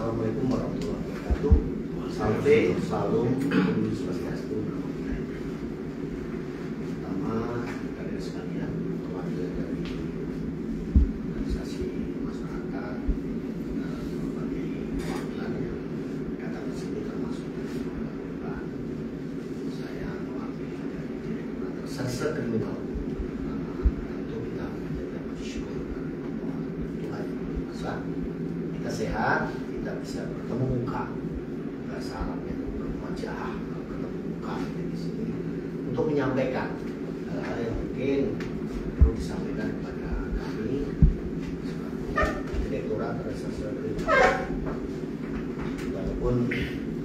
Assalamualaikum warahmatullahi wabarakatuh. Salam Swastiastu. Pertama, kalian sekalian, perwakilan dari organisasi masyarakat, berbagai perwakilan yang datang ke sini termasuk dari Pak. Saya mewakili dari Direktorat Reserse Kriminal. Tentu kita menjaga bersyukur bahwa Tuhan yang Maha Esa, kita sehat, kita bisa bertemu muka. Bahasa Arabnya itu berwajah, ketemu muka di sini untuk menyampaikan hal-hal yang mungkin perlu disampaikan kepada kami sebagai Direktorat Reserse Kriminal. Walaupun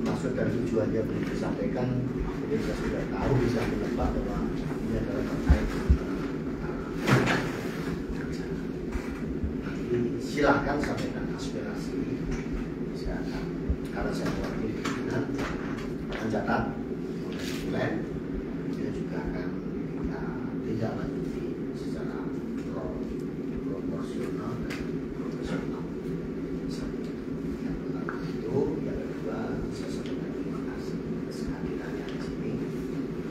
maksud dan tujuannya belum disampaikan, kita sudah tahu, bisa menebak bahwa ini adalah terkait silahkan sampaikan aspirasi. Karena saya mewakili pimpinan, mencatat oleh kita juga akan kita tidak lanjuti secara proporsional dan profesional. Yang pertama itu, yang kedua saya sampaikan terima kasih atas kehadirannya di sini,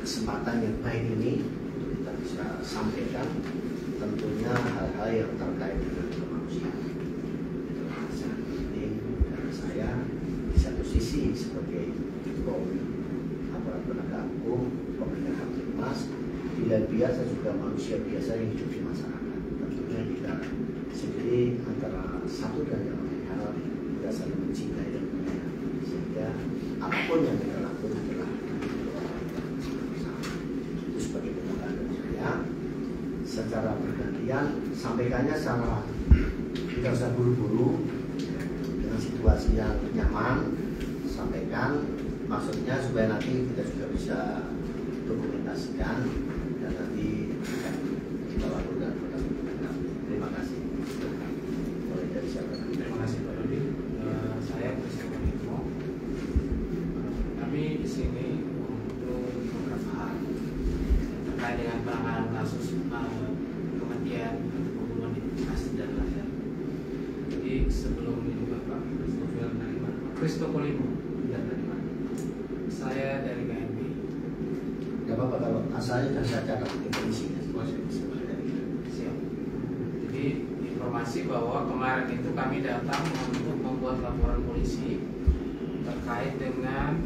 kesempatan yang baik ini untuk kita bisa sampaikan tentunya hal-hal yang terkait dengan kemanusiaan. Saya di satu sisi sebagai aparat penegak hukum, pemegang Kamtibmas, di lain pihak saya juga manusia biasa yang hidup di masyarakat. Tentunya kita sendiri antara satu dan yang lain hal kita saling mencintai dan menyayangi, sehingga apapun yang kita lakukan adalah itu sebagai pembukaan dari saya. Secara bergantian sampaikannya secara tidak usah buru-buru, situasi yang nyaman, sampaikan maksudnya supaya nanti kita juga bisa dokumentasikan dan nanti akan kita lakukan kepada pemerintah. Terima kasih. Mulai dari siapa? Terima kasih Pak Dodi. Saya Presiden Kominfo. Kami di sini untuk beberapa hal terkait dengan penanganan kasus kematian pembunuhan di Asri dan Lahir. Jadi sebelum ini Bapak Kristopolimo dan dari mana? Saya dari KMP. Gak apa-apa kalau asalnya dan saya catat definisinya. Siap. Jadi informasi bahwa kemarin itu kami datang untuk membuat laporan polisi terkait dengan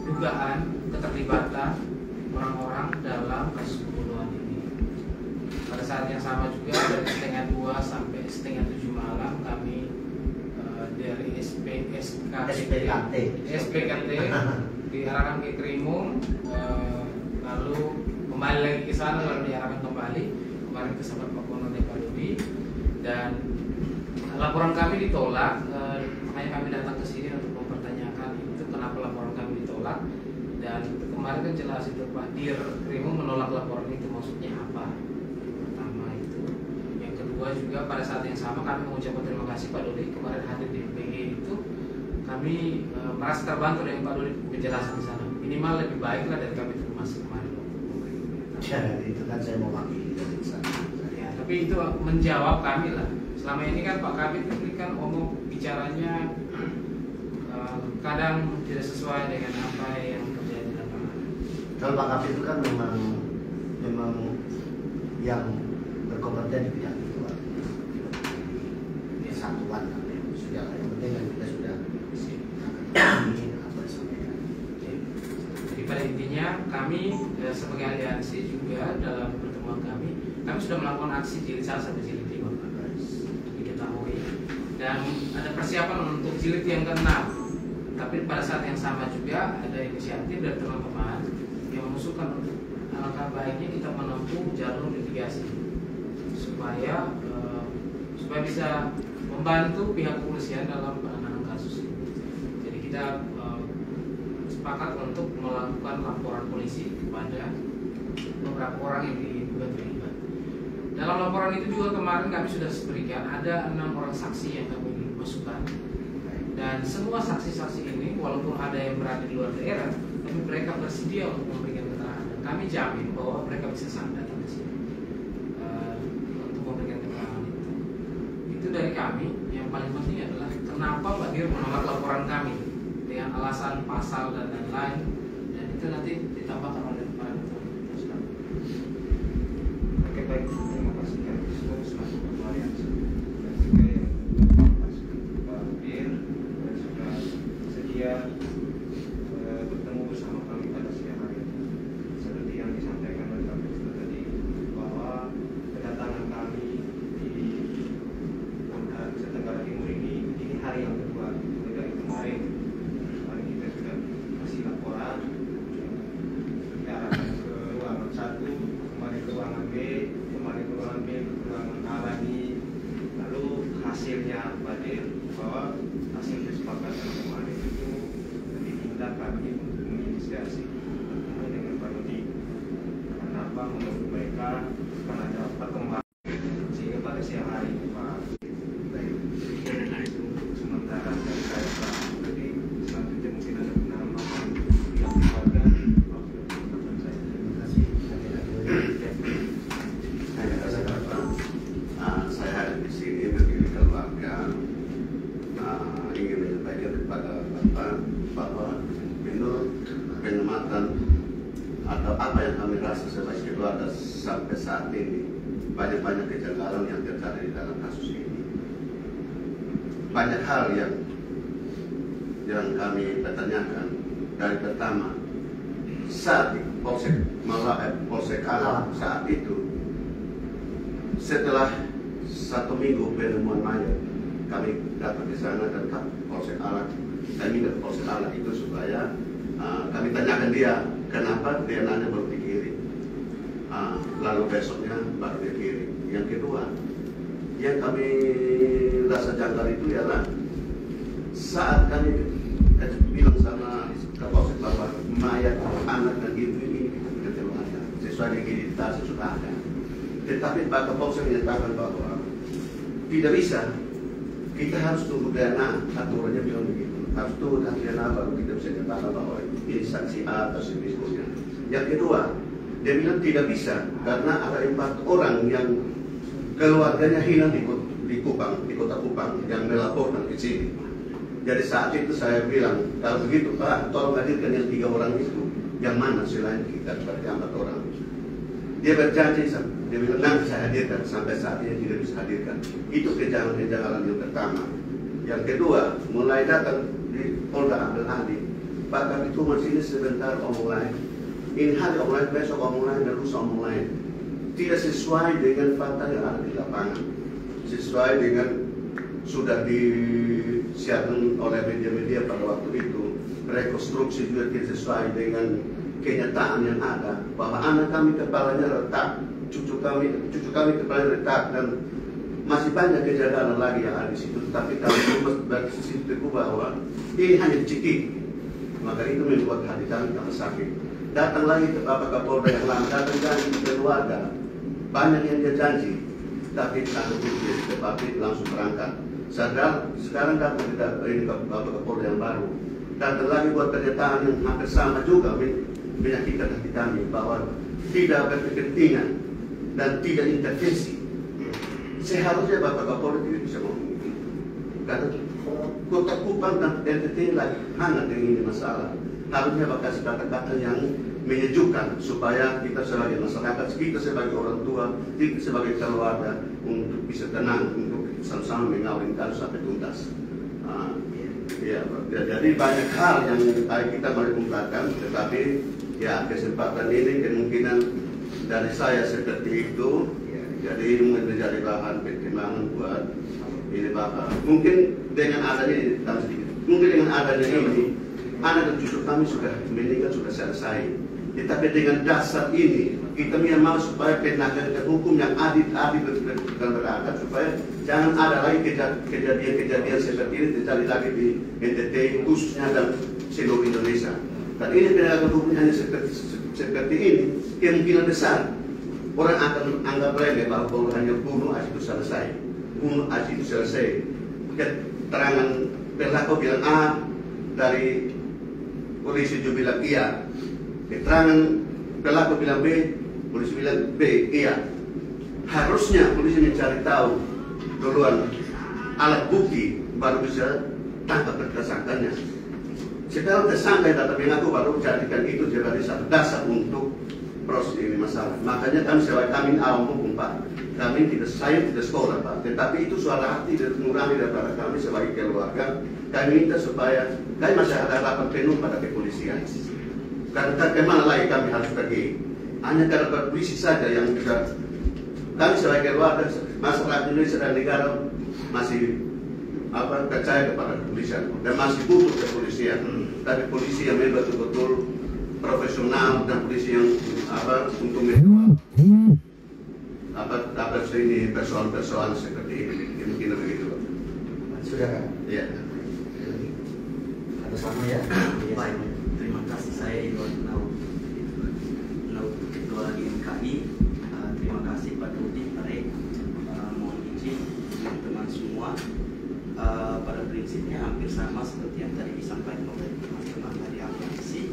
dugaan keterlibatan orang-orang dalam kasus pembunuhan ini. Pada saat yang sama juga dari setengah 2 sampai setengah 7 malam kami dari SPKT diarahkan ke Krimung, lalu kembali lagi ke sana, lalu diarahkan kembali kemarin ke Sahabat Pakono Pak Dodi, dan laporan kami ditolak. Makanya kami datang ke sini untuk mempertanyakan itu kenapa laporan kami ditolak, dan kemarin kan jelas itu Pak Dir Krimung menolak laporan itu, maksudnya apa? Pertama itu. Yang kedua juga pada saat yang sama kami mengucapkan terima kasih Pak Dodi kemarin hadir di PG itu, kami merasa terbantu dengan Pak Dodi penjelasan di sana. Minimal lebih baiklah dari kami terima kasih kemarin. Ya, itu kan saya mewakili dari sana. Ya, tapi itu menjawab kami lah. Selama ini kan Pak Kabit ini kan bicaranya kadang tidak sesuai dengan apa yang terjadi di lapangan. Kalau Pak Kabit itu kan memang yang berkompeten di bidang itu, ya, satuan sudah, yang penting kan kita sudah ini apa disampaikan. Jadi pada intinya kami sebagai aliansi juga dalam pertemuan kami sudah melakukan aksi jilid 1 sampai jilid 5 diketahui, dan ada persiapan untuk jilid yang ke-6. Tapi pada saat yang sama juga ada inisiatif dari teman-teman yang mengusulkan untuk alangkah baiknya kita menempuh jalur litigasi supaya bisa membantu pihak kepolisian dalam penanganan kasus ini. Jadi kita sepakat untuk melakukan laporan polisi kepada beberapa orang yang diduga terlibat. Dalam laporan itu juga kemarin kami sudah berikan ada 6 orang saksi yang kami masukkan, dan semua saksi-saksi ini walaupun ada yang berada di luar daerah, tapi mereka bersedia untuk memberikan keterangan. Kami jamin bahwa mereka bisa datang ke sini untuk memberikan keterangan itu. Itu dari kami. Yang laporan kami dengan alasan pasal dan lain-lain, dan itu nanti ditambahkan oleh para ketua. Oke, baik, terima kasih Kak Wisnu selaku Ketua Aliansi, dan juga yang terima kasih Pak Bir dan sudah sedia bertemu bersama kami pada siang hari ini. Seperti yang disampaikan oleh Kak Wisnu tadi, bahwa kedatangan kami di Polda Nusa Tenggara Timur ini hari yang kedua dari kemarin. Kemarin kita sudah kasih laporan, diarahkan ke ruangan 1, kemarin ke ruangan B, kemarin ke ruangan B, ke ruangan A lagi. Lalu hasilnya Badir bahwa hasil kesepakatan kemarin itu diminta kami untuk menginisiasi bertemu dengan Pak Rudi. Kenapa? Menurut mereka karena ada perkembangan, sehingga pada siang hari ini Pak, untuk sementara dari saya Pak, jadi selanjutnya mungkin ada penambahan yang keluarga. Terima kasih. Saya hadir di sini berdiri keluarga ingin menyampaikan kepada Bapak bahwa menurut pengamatan atau apa yang kami rasa sebagai keluarga sampai saat ini banyak kejanggalan yang terjadi di dalam kasus ini. Banyak hal yang kami pertanyakan. Dari pertama, saat di Polsek Kalah saat itu, setelah 1 minggu penemuan mayat, kami datang ke sana dan Polsek Kalah, kami minta Polsek Kalah itu supaya kami tanyakan dia kenapa DNA-nya baru dikirim. Lalu besoknya baru dikirim. Yang kedua, yang kami rasa janggal itu ialah saat kami bilang sama Kapolsek bahwa mayat anak dan ibu ini keteluarga sesuai dengan identitas sudah ada. Tetapi Pak Kapolsek menyatakan bahwa tidak bisa, kita harus tunggu DNA, aturannya bilang begitu. Harus tunggu DNA baru kita bisa nyatakan bahwa ini saksi A atau saksi B. Yang kedua, dia bilang tidak bisa karena ada 4 orang yang keluarganya hilang di Kupang, di kota Kupang yang melaporkan ke sini. Jadi saat itu saya bilang, kalau begitu Pak, tolong hadirkan yang 3 orang itu. Yang mana selain kita seperti 4 orang. Dia berjanji, dia bilang nanti saya hadirkan. Sampai saat ini tidak bisa hadirkan. Itu kejanggalan yang pertama. Yang kedua, mulai datang di Polda Abdul Hadi. Pak, kami cuma sini sebentar omong lain. Ini hari omong lain, besok omong lain, dan lusa omong lain. Tidak sesuai dengan fakta yang ada di lapangan. Sesuai dengan sudah disiapkan oleh media-media pada waktu itu. Rekonstruksi juga tidak sesuai dengan kenyataan yang ada, bahwa anak kami kepalanya retak, cucu kami kepalanya retak, dan masih banyak kejadian lagi yang ada di situ. Tapi kami bersimpul teguh bahwa ini hanya dicekik. Maka itu membuat hati kami tambah sakit. Datang lagi ke Bapak Kapolda yang lama, datang janji ke keluarga, banyak yang dia janji, tapi ada bukti tetapi langsung berangkat. Sekarang datang ke Bapak Kapolda yang baru, datang lagi buat pernyataan yang hampir sama juga menyakitkan hati kami bahwa tidak berkepentingan dan tidak intervensi. Seharusnya Bapak Kapolda tidak bisa ngomong karena kota Kupang dan NTT lagi hangat dengan ini masalah. Harusnya Bapak kasih kata-kata yang menyejukkan supaya kita sebagai masyarakat, kita sebagai orang tua, kita sebagai keluarga untuk bisa tenang untuk sama-sama mengawal kasus sampai tuntas. Jadi banyak hal yang kita mengungkapkan, tetapi ya kesempatan ini kemungkinan dari saya seperti itu, jadi menjadi bahan pertimbangan buat ini Bapak. Mungkin dengan adanya ini, anak dan cucu kami sudah meninggal, sudah selesai. Tetapi dengan dasar ini, kita mau supaya penegakan hukum yang adil dan beradab, supaya jangan ada lagi kejadian seperti ini terjadi lagi di NTT khususnya dan seluruh Indonesia. Dan ini penegakan hukum hanya seperti ini, kemungkinan besar orang akan anggap remeh bahwa hanya bunuh aja itu selesai. Bunuh aja itu selesai. Keterangan pelaku bilang A, dari polisi juga bilang iya. Keterangan pelaku bilang B, polisi bilang B, iya. Harusnya polisi mencari tahu duluan alat bukti baru bisa tangkap tersangkanya. Sekarang tersangka yang datang mengaku baru jadikan itu sebagai satu dasar untuk proses ini masalah. Makanya kami sebagai kami awam hukum Pak, saya tidak sekolah Pak, tetapi itu suara hati dan nurani daripada kami sebagai keluarga. Kami minta supaya kami masih ada harapan penuh pada kepolisian. Karena kemana lagi kami harus pergi? Hanya karena polisi saja yang bisa. Kami sebagai keluarga, masyarakat Indonesia dan negara masih percaya kepada kepolisian dan masih butuh kepolisian. Tapi polisi yang memang betul-betul profesional dan polisi yang untuk ini persoalan-persoalan seperti ini mungkin begitu. Sudah. Ya. Ada sama ya. Baik, terima kasih. Saya Iwan Nau, Ketua GMKI. Terima kasih Pak Dudi, Pak Rek. Mohon izin teman-teman semua. Pada prinsipnya hampir sama seperti yang tadi disampaikan oleh teman-teman dari aliansi.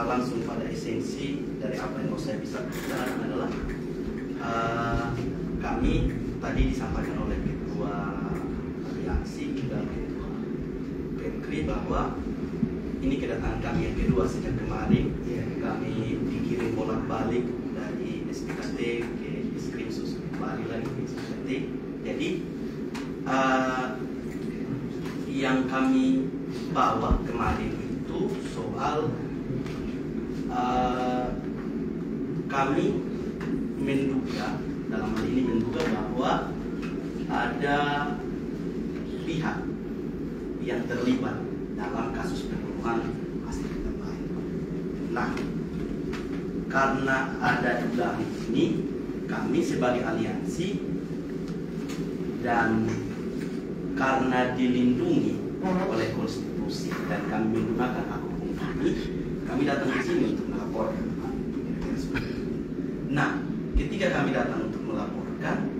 Langsung pada esensi dari apa yang mau saya bisa bicarakan adalah kami tadi disampaikan oleh Ketua Aliansi dan Ketua Pemkri bahwa ini kedatangan kami yang kedua sejak kemarin. Kami dikirim bolak-balik dari SPKT ke Diskrimsus, kembali lagi ke SPKT. Jadi yang kami bawa kemarin itu soal kami menduga, dalam hal ini menduga bahwa ada pihak yang terlibat dalam kasus pembunuhan Astrid Tembay. Nah, karena ada dugaan ini, kami sebagai aliansi dan karena dilindungi oleh konstitusi dan kami menggunakan hak hukum kami datang ke sini untuk melaporkan. Nah, ketika kami datang untuk melaporkan,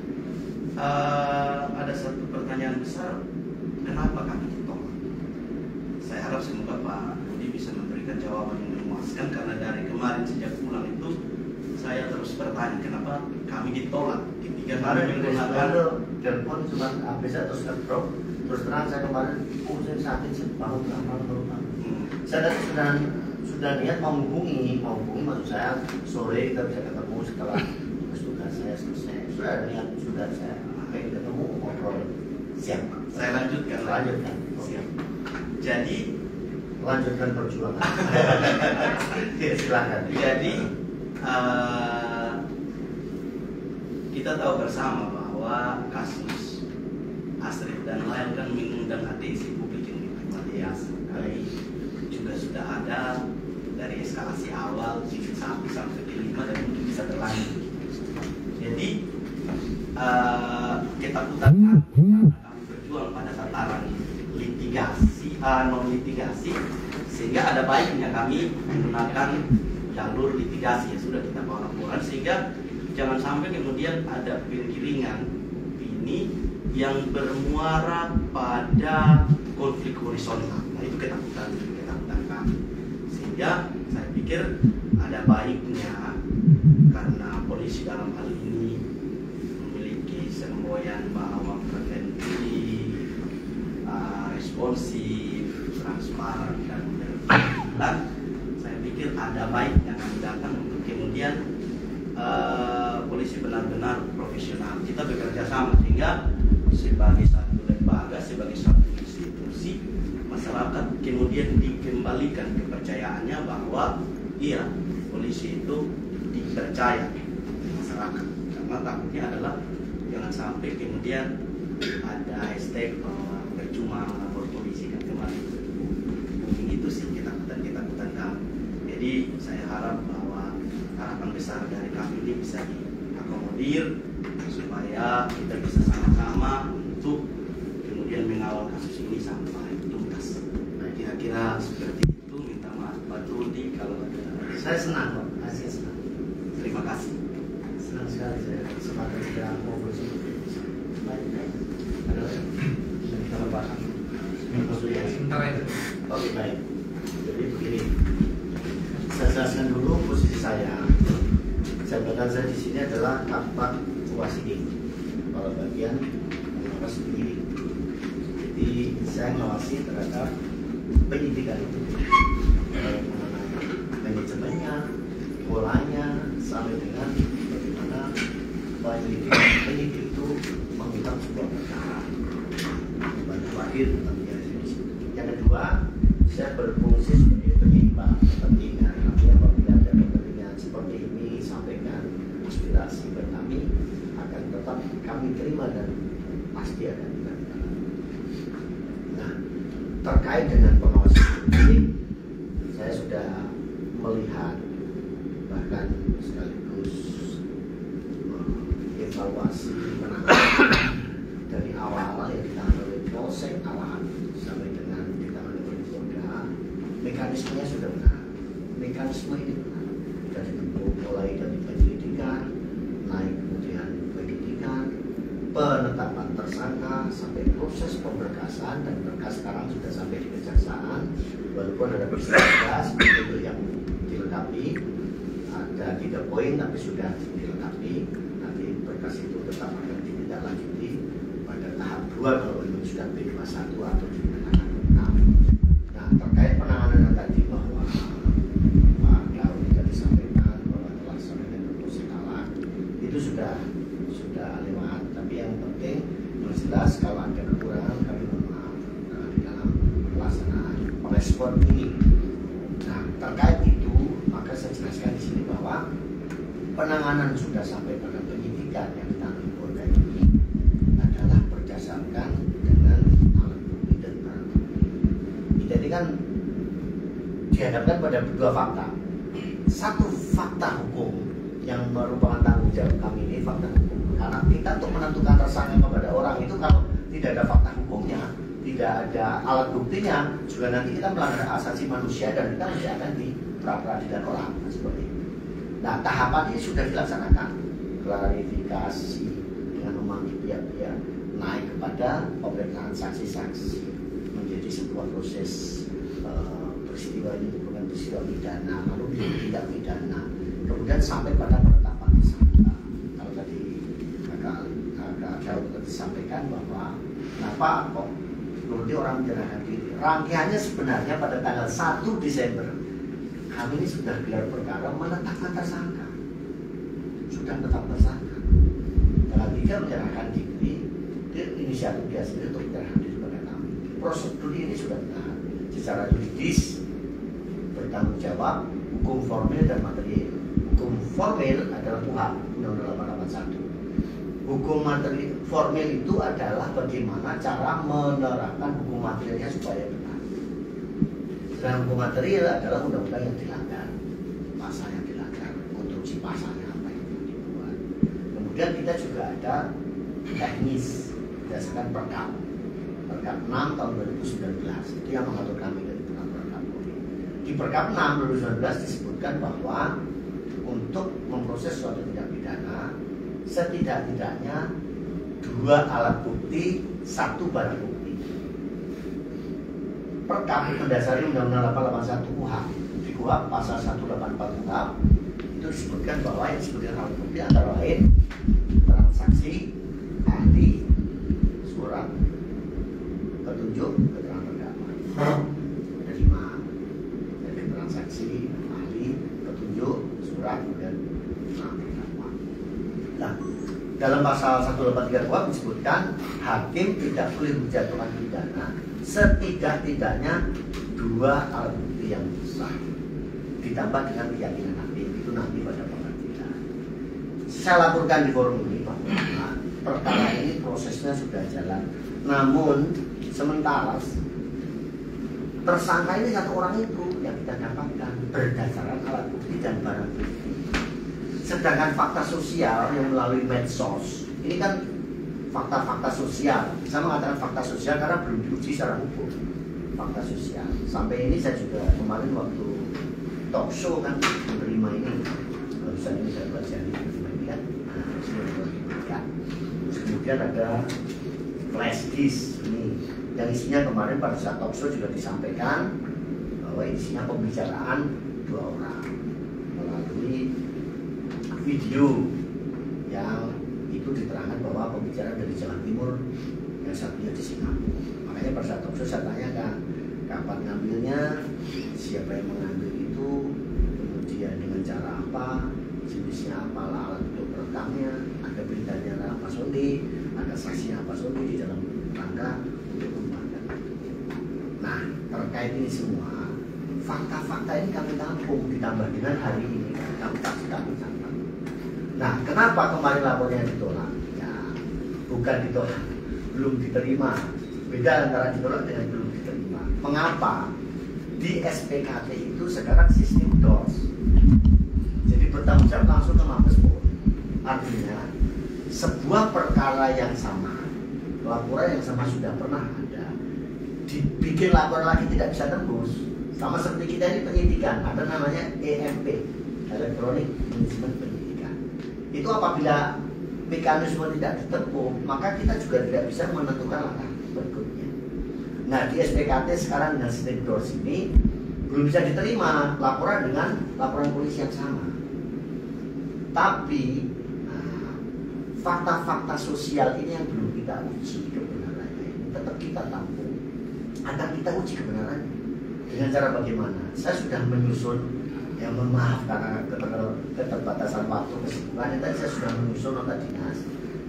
ada satu pertanyaan besar, kenapa kami ditolak? Saya harap semoga Pak Budi bisa memberikan jawaban yang memuaskan, karena dari kemarin sejak pulang itu saya terus bertanya kenapa kami ditolak ketika kami menggunakan telepon cuma bisa terus drop. Terus terang saya kemarin pusing sakit separuh malam. Saya sudah niat mau hubungi maksud saya sore kita bisa ketemu setelah tugas saya selesai. Sudah niat saya pengen ketemu ngobrol. Siap. Saya lanjutkan. Siap. Jadi lanjutkan perjuangan. Silakan. Jadi kita tahu bersama bahwa kasus Astrid dan lain kan mengundang atensi publik yang luar biasa. Kami juga sudah ada dari eskalasi awal jilid 1 sampai ke 5 dan mungkin bisa berlanjut. Jadi ketakutan kami berjuang pada tataran litigasi, non litigasi, sehingga ada baiknya kami menggunakan jalur litigasi yang sudah kita bawa laporan, sehingga jangan sampai kemudian ada penggiringan ini yang bermuara pada konflik horizontal. Nah, itu ketakutan kami. Sehingga saya pikir ada baiknya, karena polisi dalam hal ini memiliki semboyan bahwa preventif, responsif, transparan dan berkeadilan. Saya pikir ada baiknya kami datang untuk kemudian polisi benar-benar profesional. Kita bekerja sama sehingga sebagai satu lembaga, sebagai satu institusi, masyarakat kemudian dikembalikan kepercayaannya bahwa iya, polisi itu dipercaya masyarakat. Karena takutnya adalah jangan sampai kemudian ada hashtag bahwa percuma lapor polisi kan kemarin. Mungkin itu sih ketakutan kami. Jadi saya harap bahwa harapan besar dari kami ini bisa diakomodir supaya kita bisa sama-sama untuk kemudian mengawal kasus ini sampai tuntas. Nah, kira-kira seperti itu. Minta maaf Pak Rudi kalau ada. Saya senang kok, saya senang. Terima kasih. Senang sekali saya kesempatan kita ngobrol seperti ini. Baik. Ada kita lepaskan. Sebentar itu. Oke, baik. Jadi begini, saya jelaskan dulu posisi saya. Jabatan saya di sini adalah Kabak Wasidik, kepala bagian pengawas sendiri. Jadi saya mengawasi terhadap penyidikan itu, mengenai manajemennya, polanya, sampai dengan bagaimana penyidik itu mengungkap sebuah perkara. Terakhir, yang kedua, saya berfungsi sebagai penyeimbang kepentingan. Artinya apabila ada kepentingan seperti ini, sampaikan aspirasi kami akan tetap kami terima dan pasti akan kita. Nah, terkait dengan pengawasan publik, saya sudah melihat bahkan sekaligus evaluasi penanganan dari awal yang ditangani oleh Polsek Alat sampai dengan ditangani oleh Polda, mekanismenya sudah benar. Mekanisme ini benar. Dari mulai dari penyelidikan, naik kemudian penyidikan, penetapan tersangka sampai proses pemberkasan, dan berkas sekarang sudah sampai di kejaksaan. Walaupun ada berkas itu yang dilengkapi, ada 3 poin tapi sudah dilengkapi. Nanti berkas itu tetap akan ditindaklanjuti pada tahap 2 kalau memang sudah B21 atau dinyatakan lengkap. Nah, terkait penanganan yang tadi bahwa Pak Daud tadi sampaikan bahwa telah sampai proses kalah itu sudah lewat. Tapi yang penting yang jelas kalau ada kekurangan kami mohon maaf di dalam pelaksanaan respon ini. Nah, terkait itu maka saya jelaskan di sini bahwa penanganan sudah sampai pada penyidikan yang ditangani Polda ini adalah berdasarkan dengan alat bukti dan barang bukti. Jadi kan dihadapkan pada 2 fakta. Satu fakta hukum yang merupakan tanggung jawab kami ini fakta hukum. Karena kita untuk menentukan tersangka kepada orang itu kalau tidak ada fakta hukumnya, tidak ada alat buktinya, juga nanti kita melanggar hak asasi manusia dan kita masih akan di pra-peradilan orang seperti itu. Nah, tahapan ini sudah dilaksanakan, klarifikasi dengan memanggil pihak-pihak, naik kepada pemeriksaan saksi-saksi menjadi sebuah proses peristiwa ini bukan peristiwa pidana, lalu tidak pidana, kemudian sampai pada penetapan tersangka. Kalau tadi agak jauh disampaikan bahwa kenapa kok berarti orang menyerahkan diri. Rangkaiannya sebenarnya pada tanggal 1 Desember kami ini sudah gelar perkara menetapkan tersangka. Sudah tetap tersangka. Tanggal 3 menyerahkan diri, inisiatif dia sendiri untuk menyerahkan diri pada kami. Prosedur ini sudah benar. Secara yuridis bertanggung jawab, hukum formil dan material. Hukum formil adalah KUHP Undang-Undang 881. Hukum materi formil itu adalah bagaimana cara menerapkan hukum materialnya supaya benar. Sedangkan hukum material adalah undang-undang yang dilanggar, pasal yang dilanggar, konstruksi pasalnya apa yang dibuat. Kemudian kita juga ada teknis berdasarkan Perkap 6 tahun 2019 itu yang mengatur kami dari Perkap. Di Perkap 6 2019 disebutkan bahwa untuk memproses suatu tindak pidana setidak-tidaknya 2 alat bukti, 1 barang bukti. Perkap mendasari Undang-Undang 881 KUHP. Di KUHP pasal 184 KUHP itu disebutkan bahwa yang disebutkan alat bukti antara lain transaksi, ahli, surat, petunjuk, keterangan terdakwa. Ada 5. Jadi transaksi, ahli, petunjuk, surat, dan keterangan terdakwa. Nah, dalam pasal 183 KUHP disebutkan hakim tidak boleh menjatuhkan pidana setidak-tidaknya 2 alat bukti yang sah ditambah dengan keyakinan hakim itu nanti pada pengadilan. Saya laporkan di forum ini bahwa perkara ini prosesnya sudah jalan, namun sementara tersangka ini 1 orang itu yang kita dapatkan berdasarkan alat bukti dan barang bukti. Sedangkan fakta sosial yang melalui medsos ini kan fakta-fakta sosial. Saya mengatakan fakta sosial karena belum diuji secara hukum. Fakta sosial. Sampai ini saya juga kemarin waktu talk show kan menerima ini. Barusan ini saya baca di menerima ini kan. Ya. Kemudian ada flash disk ini yang isinya kemarin pada saat talk show juga disampaikan bahwa isinya pembicaraan 2 orang melalui video yang itu diterangkan bahwa pembicaraan dari Jawa Timur yang satunya di Singapura. Makanya pada talk show saya tanyakan kapan ngambilnya, siapa yang mengambil itu, kemudian dengan cara apa, jenisnya apa, alat untuk merekamnya, ada beritanya Pak Sony, ada saksinya Pak Sony di dalam rangka untuk membahas. Nah, terkait ini semua, fakta-fakta ini kami tampung ditambah dengan hari ini kami catat. Nah, kenapa kemarin lapornya ditolak? Ya, bukan ditolak, belum diterima. Beda antara ditolak dengan belum diterima. Mengapa? Di SPKT itu sekarang sistem DOS. Jadi bertanggung jawab langsung ke Mabes Polri. Artinya sebuah perkara yang sama, laporan yang sama sudah pernah ada, dibikin laporan lagi tidak bisa tembus. Sama seperti kita ini penyidikan, ada namanya EMP, Electronic Management Penyidikan. Itu apabila mekanisme tidak ditempuh, maka kita juga tidak bisa menentukan langkah berikutnya. Nah, di SPKT sekarang dengan sistem DOS ini belum bisa diterima laporan dengan laporan polisi yang sama. Tapi fakta-fakta sosial ini yang belum kita uji kebenarannya ini tetap kita tampung, akan kita uji kebenarannya. Dengan cara bagaimana? Saya sudah menyusun, ya mohon maaf karena keterbatasan waktu kesibukan, tadi saya sudah menyusun nota dinas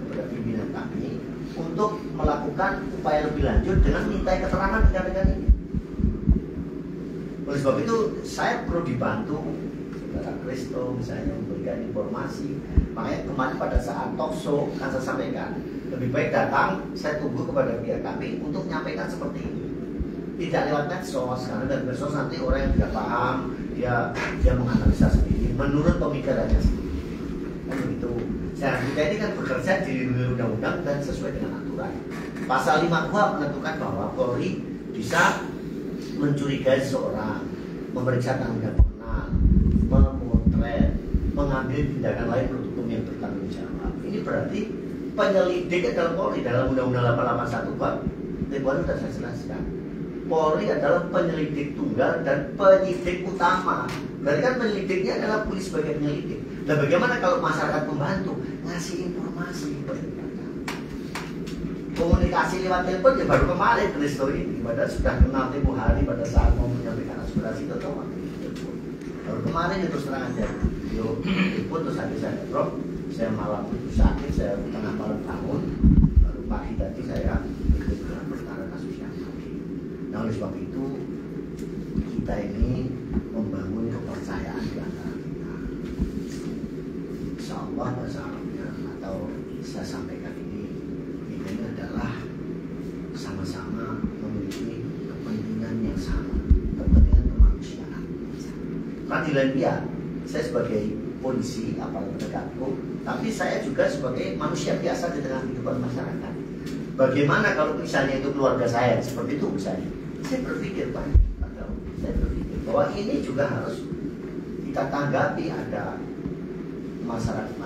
kepada pimpinan kami untuk melakukan upaya lebih lanjut dengan minta keterangan rekan-rekan ini. Oleh sebab itu saya perlu dibantu saudara Kristo misalnya memberikan informasi. Makanya kemarin pada saat talk show kan saya sampaikan lebih baik datang, saya tunggu kepada pihak kami untuk menyampaikan seperti ini. Tidak lewat medsos, karena dari medsos nanti orang yang tidak paham dia menganalisa sendiri menurut pemikirannya sendiri. Kan begitu. Nah, kita ini kan bekerja di undang-undang dan sesuai dengan aturan. Pasal 52 menentukan bahwa Polri bisa mencurigai seseorang, memeriksa tanda pengenal, memotret, mengambil tindakan lain menurut hukum yang bertanggung jawab. Ini berarti penyelidik adalah Polri dalam Undang-Undang 881 bab Tempohan sudah saya jelaskan. Polri adalah penyelidik tunggal dan penyidik utama. Berarti kan penyelidiknya adalah polisi sebagai penyelidik. Dan bagaimana kalau masyarakat membantu ngasih informasi, komunikasi lewat telepon ya baru kemarin Kristo ini, padahal sudah kenal tempoh hari pada saat mau menyampaikan aspirasi itu atau baru kemarin itu serang aja. Yo, putus hati saya, bro. Saya malam itu sakit, saya tengah malam bangun, baru pagi tadi saya ikut dalam perkara kasus yang lagi. Nah oleh sebab itu kita ini membangun kepercayaan di antara kita. Insya Allah bahasa Arabnya atau saya sampaikan ini adalah sama-sama memiliki kepentingan yang sama, kepentingan kemanusiaan. Peradilan biar saya sebagai polisi, aparat penegak hukum, tapi saya juga sebagai manusia biasa di tengah kehidupan masyarakat. Bagaimana kalau misalnya itu keluarga saya seperti itu misalnya? Saya berpikir saya berpikir bahwa ini juga harus kita tanggapi, ada masyarakat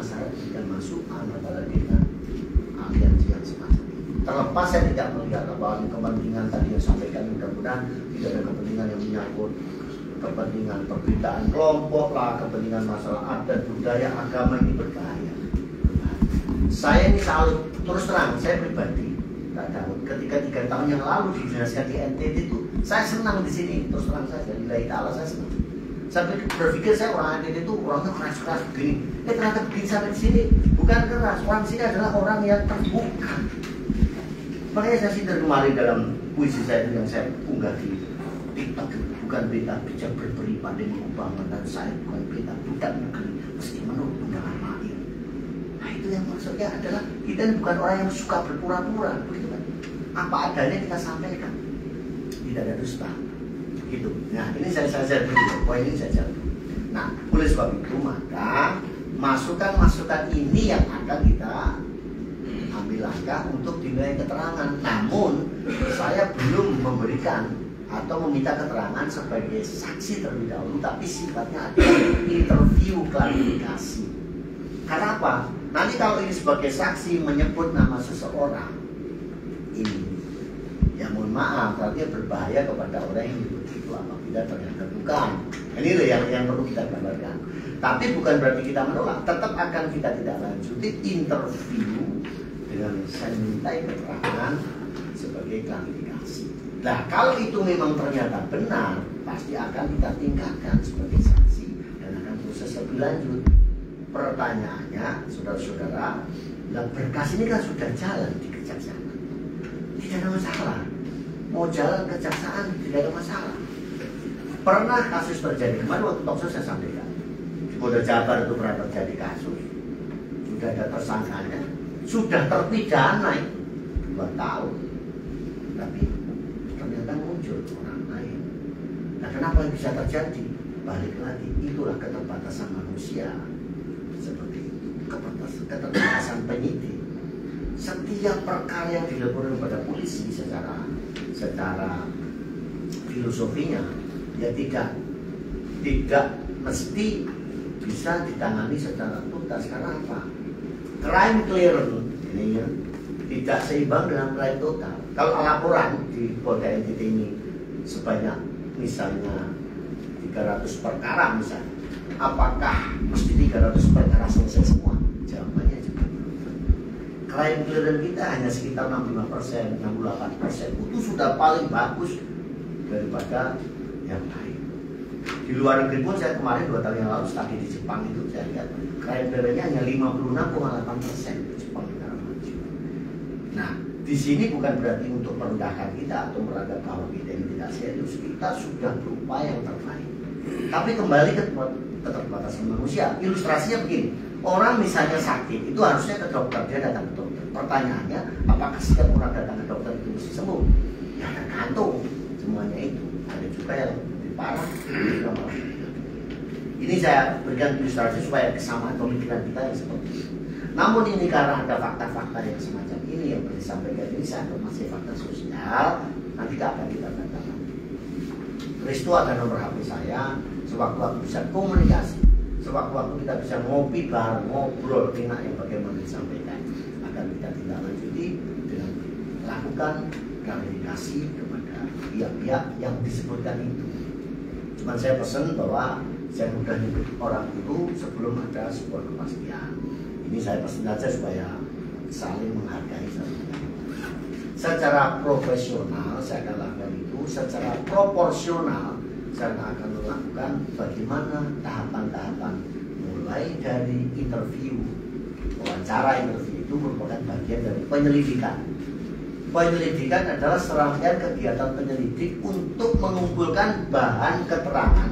yang masuk apalagi dengan aliansi yang semacam itu. Terlepas saya tidak melihat bahwa kepentingan tadi yang sampaikan, mudah-mudahan tidak ada kepentingan yang menyangkut kepentingan perbedaan kelompok lah, kepentingan masalah adat, budaya, agama, ini berbahaya. Saya ini selalu terus terang, saya pribadi Kak Daud, ketika 3 tahun yang lalu dijelaskan di NTT itu, saya senang di sini, terus terang saja, lillahi ta'ala saya senang. Saya berpikir saya orang NTT itu orangnya keras-keras begini, ternyata begini sampai di sini, bukan keras, orang sini adalah orang yang terbuka. Makanya saya sindir kemarin dalam puisi saya yang saya unggah di TikTok, bukan beta bijak berberi pandai mengubah dan saya bukan beta budak negeri meski menurut undangan mahir. Nah itu yang maksudnya adalah kita ini bukan orang yang suka berpura-pura, begitu kan? Apa adanya kita sampaikan, tidak ada dusta, gitu. Nah ini saya dulu, poin ini saya jawab. Nah oleh sebab itu maka masukan-masukan ini yang akan kita ambil langkah untuk dinilai keterangan. Namun saya belum memberikan atau meminta keterangan sebagai saksi terlebih dahulu, tapi sifatnya adalah interview klarifikasi. Karena apa? Nanti kalau ini sebagai saksi menyebut nama seseorang, ini ya mohon maaf, artinya berbahaya kepada orang yang menyebut itu apabila ternyata bukan. Ini loh yang perlu kita gambarkan. Tapi bukan berarti kita menolak, tetap akan kita tidak lanjuti interview dengan saya minta keterangan sebagai klarifikasi. Nah, kalau itu memang ternyata benar, pasti akan kita tingkatkan sebagai saksi dan akan proses lebih lanjut. Pertanyaannya, saudara-saudara, berkas ini kan sudah jalan di kejaksaan, tidak ada masalah. Mau jalan kejaksaan tidak ada masalah. Pernah kasus terjadi kemarin waktu talkshow saya sampaikan, di Polda Jabar itu pernah terjadi kasus, sudah ada tersangkanya, sudah terpidana 2 tahun, tapi ternyata muncul orang lain. Nah, kenapa bisa terjadi? Balik lagi, itulah keterbatasan manusia, seperti keterbatasan penyidik. Setiap perkara yang dilakukan pada polisi secara filosofinya ya tidak mesti bisa ditangani secara tuntas. Karena apa? Crime clearance ini ya tidak seimbang dengan crime total. Kalau laporan di Polda NTT ini sebanyak misalnya 300 perkara misalnya, apakah mesti 300 perkara selesai semua? Jawabannya juga crime clearance kita hanya sekitar 65%, 68%. Itu sudah paling bagus daripada yang lain. Di luar negeri pun saya kemarin 2 tahun yang lalu studi di Jepang itu saya lihat crime clearance-nya hanya 56,8% di Jepang, negara maju. Nah, di sini bukan berarti untuk merendahkan kita atau menganggap bahwa kita ini tidak serius. Kita sudah berupaya yang terbaik. Tapi kembali ke keterbatasan manusia. Ilustrasinya begini, orang misalnya sakit itu harusnya ke dokter, dia datang ke dokter. Pertanyaannya, apakah setiap orang datang ke dokter itu mesti sembuh? Ya tergantung semuanya itu. Ada juga yang lebih parah. Ini saya berikan ilustrasi supaya kesamaan pemikiran kita yang seperti itu. Namun ini karena ada fakta-fakta yang semacam ini yang disampaikan ini, saya anggap masih fakta sosial. Nanti akan kita katakan. Restu ada nomor HP saya. Sewaktu-waktu bisa komunikasi, sewaktu-waktu kita bisa ngopi bareng, ngobrol enak yang bagaimana disampaikan, akan kita tindak lanjuti dengan lakukan klarifikasi kepada pihak-pihak yang disebutkan itu. Cuman saya pesan bahwa saya mudah nyebut orang itu sebelum ada sebuah kepastian. Ini saya pesan saja supaya saling menghargai saling. Secara profesional saya akan lakukan itu, secara proporsional saya akan melakukan bagaimana tahapan-tahapan mulai dari interview. Wawancara interview itu merupakan bagian dari penyelidikan. Penyelidikan adalah serangkaian kegiatan penyelidik untuk mengumpulkan bahan keterangan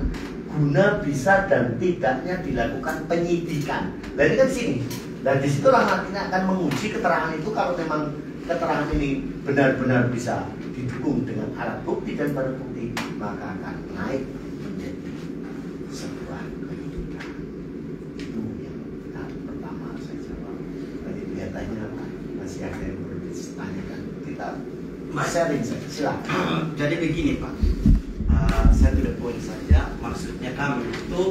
guna bisa dan tidaknya dilakukan penyidikan. Nah ini kan sini. Dan disitulah nantinya akan menguji keterangan itu. Kalau memang keterangan ini benar-benar bisa didukung dengan alat bukti dan barang bukti, maka akan naik menjadi sebuah penyidikan. Itu yang pertama saya jawab. Tadi kelihatannya apa? Masih ada yang perlu ditanyakan. Kita sharing saja. Silakan. Jadi begini Pak, saya tidak poin saja. Maksudnya kami itu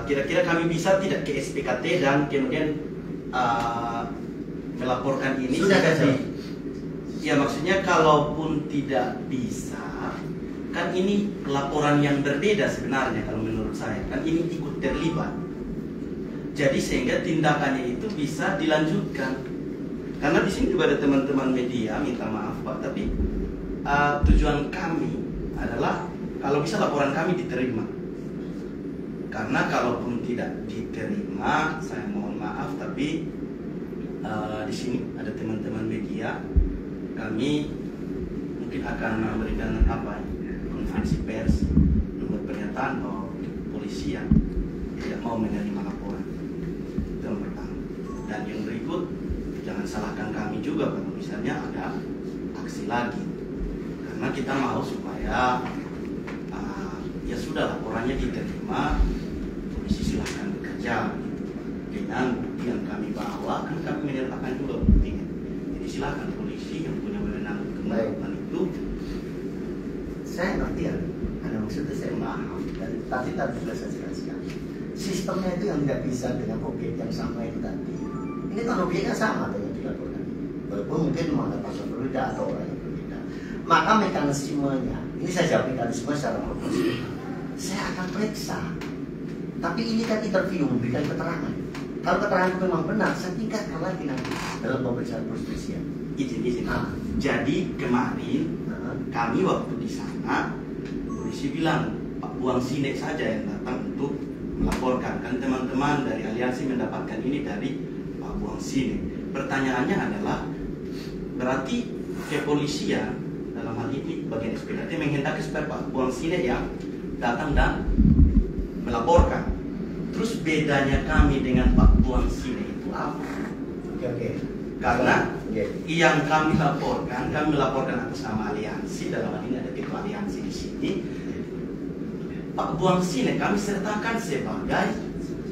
kira-kira kami bisa tidak ke SPKT dan kemudian melaporkan ini sudah jadi. Ya maksudnya kalaupun tidak bisa, kan ini laporan yang berbeda sebenarnya kalau menurut saya. Kan ini ikut terlibat. Jadi sehingga tindakannya itu bisa dilanjutkan. Karena di sini juga ada teman-teman media, minta maaf Pak, tapi tujuan kami adalah kalau bisa laporan kami diterima. Karena kalaupun tidak diterima, saya mohon maaf, tapi di sini ada teman-teman media, kami mungkin akan memberikan konferensi pers, membuat pernyataan bahwa polisi yang tidak mau menerima laporan. Itu yang pertama. Dan yang berikut, jangan salahkan kami juga kalau misalnya ada aksi lagi, karena kita mau supaya ya sudah laporannya diterima, polisi silahkan bekerja dengan bukti yang kami bawa, kan kami menyertakan juga buktinya. Jadi silahkan polisi yang punya wewenang untuk melakukan itu. Saya ngerti ya, ada maksudnya saya paham. Dan tadi sudah saya jelaskan. Sistemnya itu yang tidak bisa dengan objek yang sama itu tadi. Ini kan objeknya sama dengan dilakukan. Walaupun mungkin menganggap pasal berbeda atau orang yang berbeda. Maka mekanismenya, ini saya jawab mekanisme secara proporsional. Saya akan periksa. Tapi ini kan interview, memberikan keterangan. Kalau keterangan itu memang benar, saya tingkatkan lagi nanti dalam pemeriksaan perselisihan. Izin. Nah, Jadi kemarin kami waktu di sana, polisi bilang Pak Buang Sinek saja yang datang untuk melaporkan. Kan teman-teman dari aliansi mendapatkan ini dari Pak Buang Sinek. Pertanyaannya adalah, berarti kepolisian dalam hal ini bagian SPKT menghendaki supaya Pak Buang Sinek yang datang dan melaporkan. Terus bedanya kami dengan Pak Buang Sinek itu apa? Oke. Karena yang kami laporkan atas nama aliansi, dalam hal ini ada ketua aliansi di sini. Pak Buang Sinek kami sertakan sebagai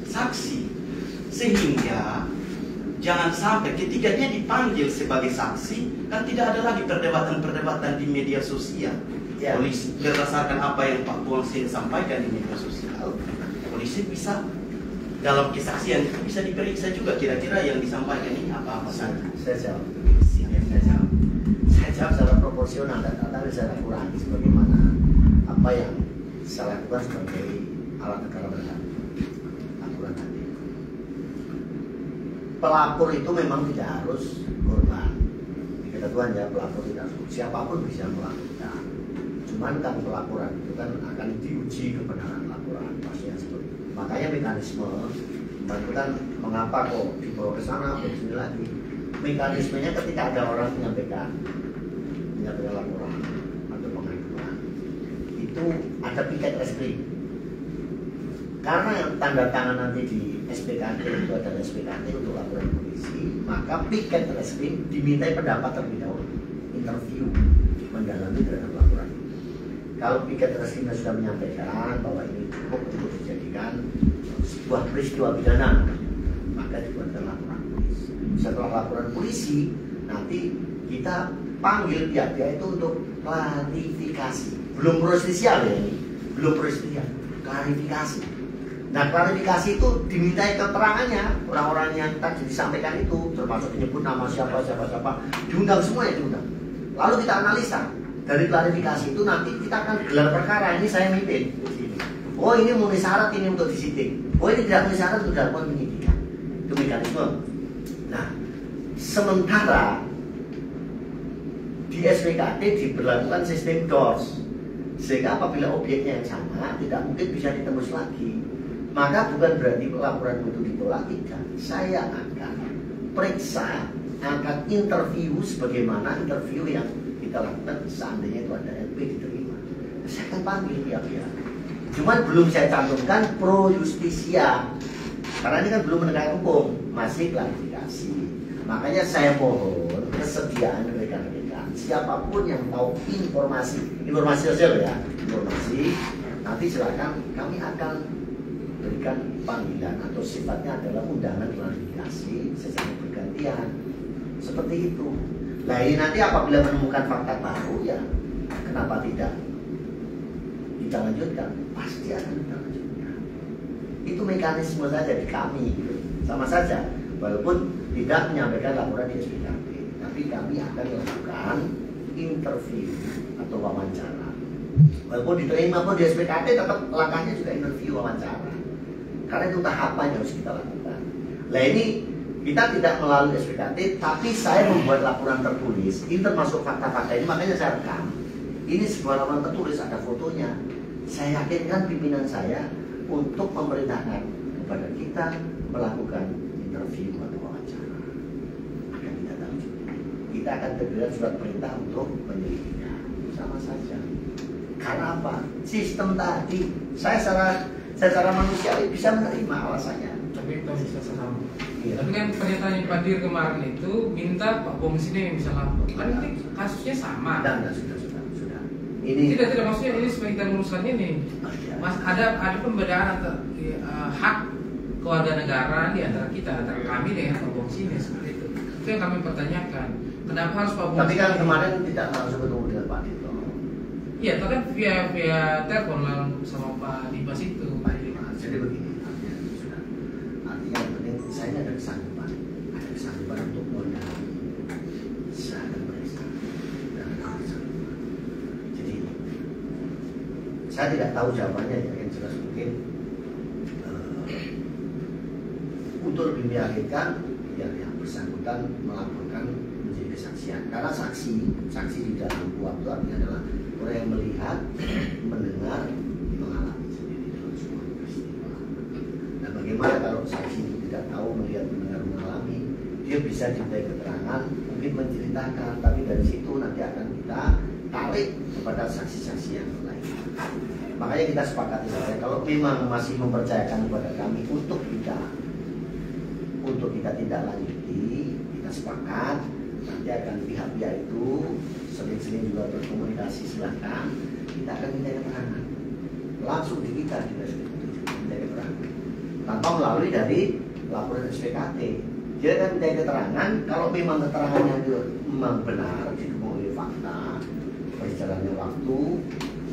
saksi, sehingga jangan sampai ketika dia dipanggil sebagai saksi, kan tidak ada lagi perdebatan-perdebatan di media sosial. Polisi berdasarkan apa yang Pak Buang Sinek sampaikan di media sosial, polisi bisa dalam kesaksian itu bisa diperiksa juga kira-kira yang disampaikan ini apa-apa saja. Saya jawab secara proporsional dan tata secara kurangi sebagaimana apa yang saya lakukan sebagai alat negara berhati. Aturan tadi. Pelapor itu memang tidak harus korban. Di ketentuan ya, pelapor tidak harus, siapapun bisa melakukan. Cuman kan pelaporan itu kan akan diuji kebenaran laporan pasti yang seperti itu. Makanya mekanisme kan mengapa kok dibawa ke sana ke sini lagi. Mekanismenya ketika ada orang menyampaikan laporan atau pengaduan itu ada piket reskrim. Karena yang tanda tangan nanti di SPKT itu adalah SPKT untuk laporan polisi, maka piket reskrim dimintai pendapat terlebih dahulu, interview mendalami terhadap laporan. Kalau piket reskrimnya sudah menyampaikan bahwa ini cukup untuk dijadikan sebuah peristiwa pidana, maka dibuatkan laporan polisi. Setelah laporan polisi, nanti kita panggil pihak-pihak itu untuk klarifikasi. Belum prosesial ya ini, belum prosesial, klarifikasi. Nah, klarifikasi itu dimintai keterangannya orang-orang yang tadi disampaikan itu, termasuk menyebut nama siapa, diundang semua ya diundang. Lalu kita analisa. Dari klarifikasi itu nanti kita akan gelar perkara. Ini saya mimpin di sini. Oh, ini memenuhi syarat ini untuk disidik. Oh, ini tidak memenuhi syarat untuk dilakukan penyidikan. Itu mekanisme. Nah, sementara di SPKT diberlakukan sistem DORS, sehingga apabila objeknya yang sama tidak mungkin bisa ditembus lagi. Maka bukan berarti laporan itu ditolak, tidak. Saya akan periksa, akan interview sebagaimana interview yang kita lakukan seandainya itu ada LP diterima. Saya akan panggil pihak-pihak. Cuman belum saya cantumkan pro justisia, karena ini kan belum menegakkan hukum, masih klarifikasi. Makanya saya mohon kesediaan rekan-rekan, siapapun yang tahu informasi sosial ya, informasi, nanti silakan kami akan berikan panggilan atau sifatnya adalah undangan klarifikasi secara bergantian, seperti itu. Nah, ini nanti apabila menemukan fakta baru ya, kenapa tidak kita lanjutkan? Pasti akan kita lanjutkan. Itu mekanisme saja di kami, gitu. Sama saja, walaupun tidak menyampaikan laporan di SPKT, tapi kami akan melakukan interview atau wawancara. Walaupun diterima pun di SPKT, tetap langkahnya juga interview wawancara. Karena itu tahapan yang harus kita lakukan. Nah, ini kita tidak melalui SPKT, tapi saya membuat laporan tertulis. Ini termasuk fakta-fakta ini, makanya saya rekam. Ini sebuah laporan tertulis, ada fotonya. Saya yakinkan pimpinan saya untuk memerintahkan kepada kita melakukan interview atau wawancara. Akan kita lanjut. Kita akan terbitkan surat perintah untuk penyelidikan. Sama saja. Karena apa? Sistem tadi, saya secara manusiawi bisa menerima alasannya. Tapi itu bisa sama. Iya. Tapi kan pernyataan yang Pak Dir kemarin itu minta Pak Buang Sinek yang bisa lapor. Kan ini kasusnya sama. Dan sudah. Ini tidak maksudnya ini supaya kita luruskan ini. Mas ada pembedaan antara hak keluarga negara di antara kita, antara kami dengan Pak Buang Sinek seperti itu. Itu yang kami pertanyakan. Kenapa harus Pak Buang Sinek? Tapi kan kemarin tidak langsung ketemu dengan Pak Dito. Iya, itu kan via telepon sama Pak Dimas itu. Jadi begini, artinya yang penting saya ini ada kesanggupan untuk mengundang. Saya akan periksa dan akan kesanggupan. Jadi saya tidak tahu jawabannya ya, yang jelas mungkin untuk lebih meyakinkan biar yang bersangkutan melaporkan menjadi kesaksian. Karena saksi di dalam kuhap itu artinya adalah orang yang melihat, mendengar, mengalami sendiri dalam semua peristiwa. Nah, bagaimana kalau saksi itu tidak tahu, melihat, mendengar, mengalami, dia bisa dimintai keterangan, mungkin menceritakan, tapi dari situ nanti akan kita tarik kepada saksi-saksi yang lain. Makanya kita sepakati saja, kalau memang masih mempercayakan kepada kami untuk kita tidak lanjuti, kita sepakat, nanti akan pihak-pihak itu sering-sering juga berkomunikasi, silahkan, kita akan minta keterangan langsung di kita minta keterangan tanpa melalui dari laporan SPKT. Dia akan minta keterangan kalau memang keterangannya itu memang benar, didukung oleh fakta, berjalannya waktu,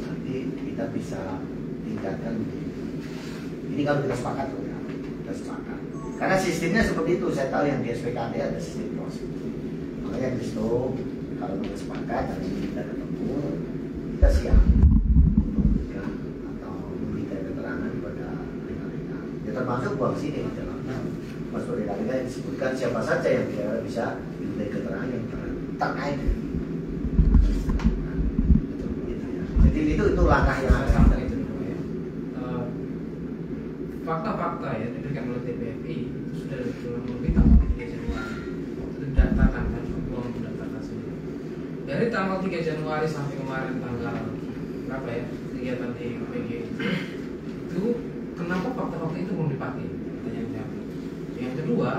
nanti kita bisa tingkatkan. Ini kalau kita sepakat, kita sepakat. Karena sistemnya seperti itu, saya tahu yang di SPKT ada sistem proses. Makanya di situ kalau kita sepakat, hari ini kita ketemu, kita siap untuk memberikan atau memberikan keterangan kepada mereka-mereka. Ya termasuk buang sini dalam Mas mereka yang disebutkan siapa saja yang bisa diminta keterangan yang terkait. Jadi itu langkah yang akan itu fakta-fakta ya diberikan oleh TPFI itu sudah lebih tanggal 3 Januari waktu itu didaftarkan kan uang mendaftarkan sendiri dari tanggal 3 Januari sampai kemarin tanggal berapa ya kegiatan di PG itu kenapa fakta-fakta itu belum dipakai pertanyaan yang kedua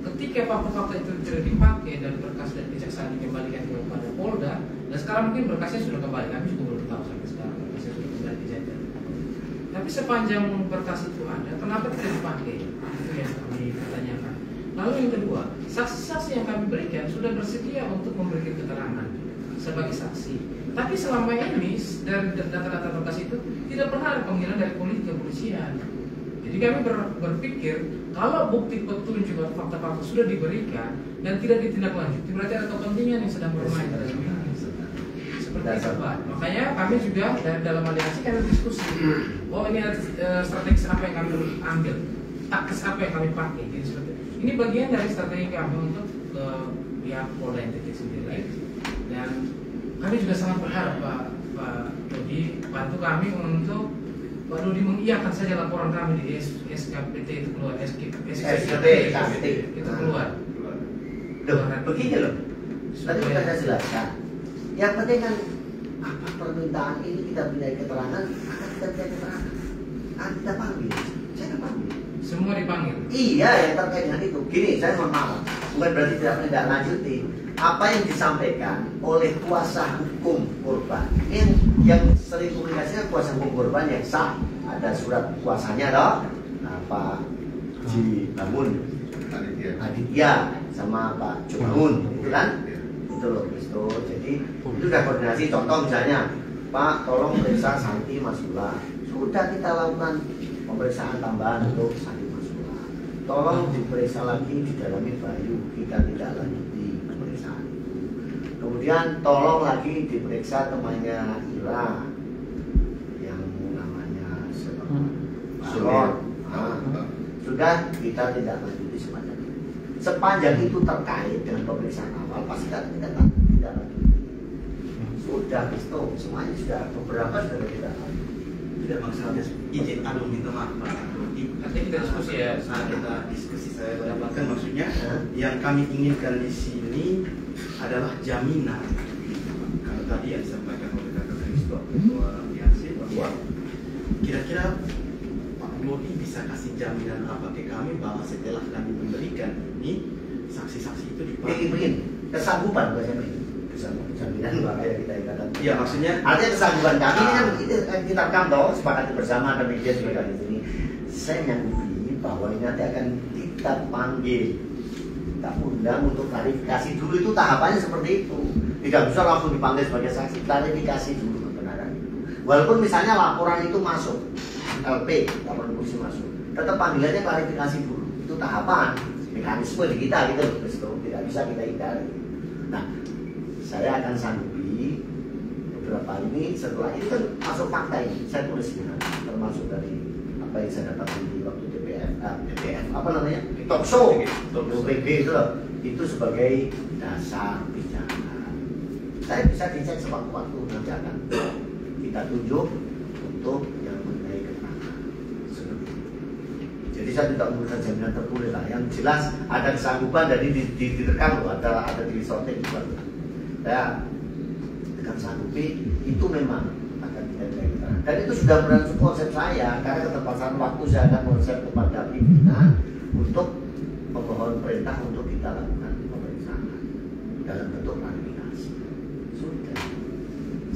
ketika fakta-fakta itu tidak dipakai dan berkas dan kejaksaan dikembalikan kepada Polda dan sekarang mungkin berkasnya sudah kembali, kami juga belum tahu sampai sekarang berkasnya sudah kembali ke Jajar. Tapi sepanjang berkas itu ada, kenapa tidak dipakai? Itu yang kami pertanyakan. Lalu yang kedua, saksi-saksi yang kami berikan sudah bersedia untuk memberikan keterangan sebagai saksi. Tapi selama ini dari data-data berkas itu tidak pernah ada panggilan dari kepolisian. Jadi kami berpikir kalau bukti petunjuk atau fakta-fakta sudah diberikan dan tidak ditindaklanjuti, berarti ada kepentingan yang sedang bermain dalam ini. Seperti itu Pak. Makanya kami juga dalam aliansi kami diskusi. Oh ini ada strategi apa yang kami ambil, taktis apa yang kami pakai. Jadi seperti itu. Ini bagian dari strategi kami untuk pihak Polda NTT sendiri. Dan kami juga sangat berharap Pak Dodi bantu kami untuk Pak Dodi mengiyakan saja laporan kami di SKPT itu keluar, SKPT itu keluar. Begini loh, tadi kita jelaskan. Yang penting kan apa permintaan ini kita minta keterangan, akan kita minta keterangan, akan kita panggil, saya akan panggil. Semua dipanggil. Iya, yang terkait dengan itu. Gini, saya mohon maaf, bukan berarti tidak lanjuti. Apa yang disampaikan oleh kuasa hukum korban, ini yang sering komunikasinya kuasa hukum korban yang sah, ada surat kuasanya toh, Pak Ji Bangun, Aditya sama Pak Jobangun, itu kan? Loh, itu. Jadi itu sudah koordinasi. Contoh misalnya, Pak, tolong periksa Santi Masula. Sudah kita lakukan pemeriksaan tambahan untuk Santi Masula. Tolong diperiksa lagi di dalami Bayu. Kita tidak lanjuti pemeriksaan itu. Kemudian tolong lagi diperiksa temannya Ira yang namanya Suron. Sudah kita tidak lanjuti sepanjang itu. Sepanjang itu terkait dengan pemeriksaan awal pasti kita tidak lanjuti. Sudah itu semuanya sudah beberapa sudah kita lanjuti. Tidak maksudnya izin minta maaf Pak Dodi. Nanti kita diskusi ya. Nah, kita diskusi saya mendapatkan maksudnya yang kami inginkan di sini adalah jaminan. Karena tadi yang disampaikan oleh Kakak Kristo Ketua Aliansi bahwa kira-kira Pak Dodi bisa kasih jaminan apa ke kami bahwa setelah kami memberikan ini saksi-saksi itu dipakai. Begini, kesanggupan bahasa ini. Jaminan makanya kita ikatan. Iya maksudnya. Artinya kesanggupan kami ini kan kita kantor sepakati bersama dan media juga di sini. Saya nyanggupi bahwa ini nanti akan kita panggil, kita undang untuk klarifikasi dulu itu tahapannya seperti itu. Tidak bisa langsung dipanggil sebagai saksi, klarifikasi dulu kebenaran itu. Walaupun misalnya laporan itu masuk, LP, laporan polisi masuk, tetap panggilannya klarifikasi dulu. Itu tahapan, mekanisme di kita gitu loh, tidak bisa kita hindari. Nah, saya akan sanggupi beberapa ini setelah ini kan masuk fakta ini saya tulis benar termasuk dari apa yang saya dapatkan di waktu DPF apa namanya talk show PG itu loh itu sebagai dasar bicara. Saya bisa dicek sewaktu-waktu, nanti akan kita tunjuk untuk yang mengenai keterangan. Jadi saya tidak memberikan jaminan tertulis lah. Yang jelas ada kesanggupan dari direkam loh, ada di sortir juga. Saya dengan sanggupi itu memang akan kita keterangan. Dan itu sudah menurut konsep saya, karena keterbatasan waktu saya akan konsep kepada pimpinan untuk memohon perintah untuk kita lakukan pemeriksaan dalam bentuk klarifikasi. Sudah,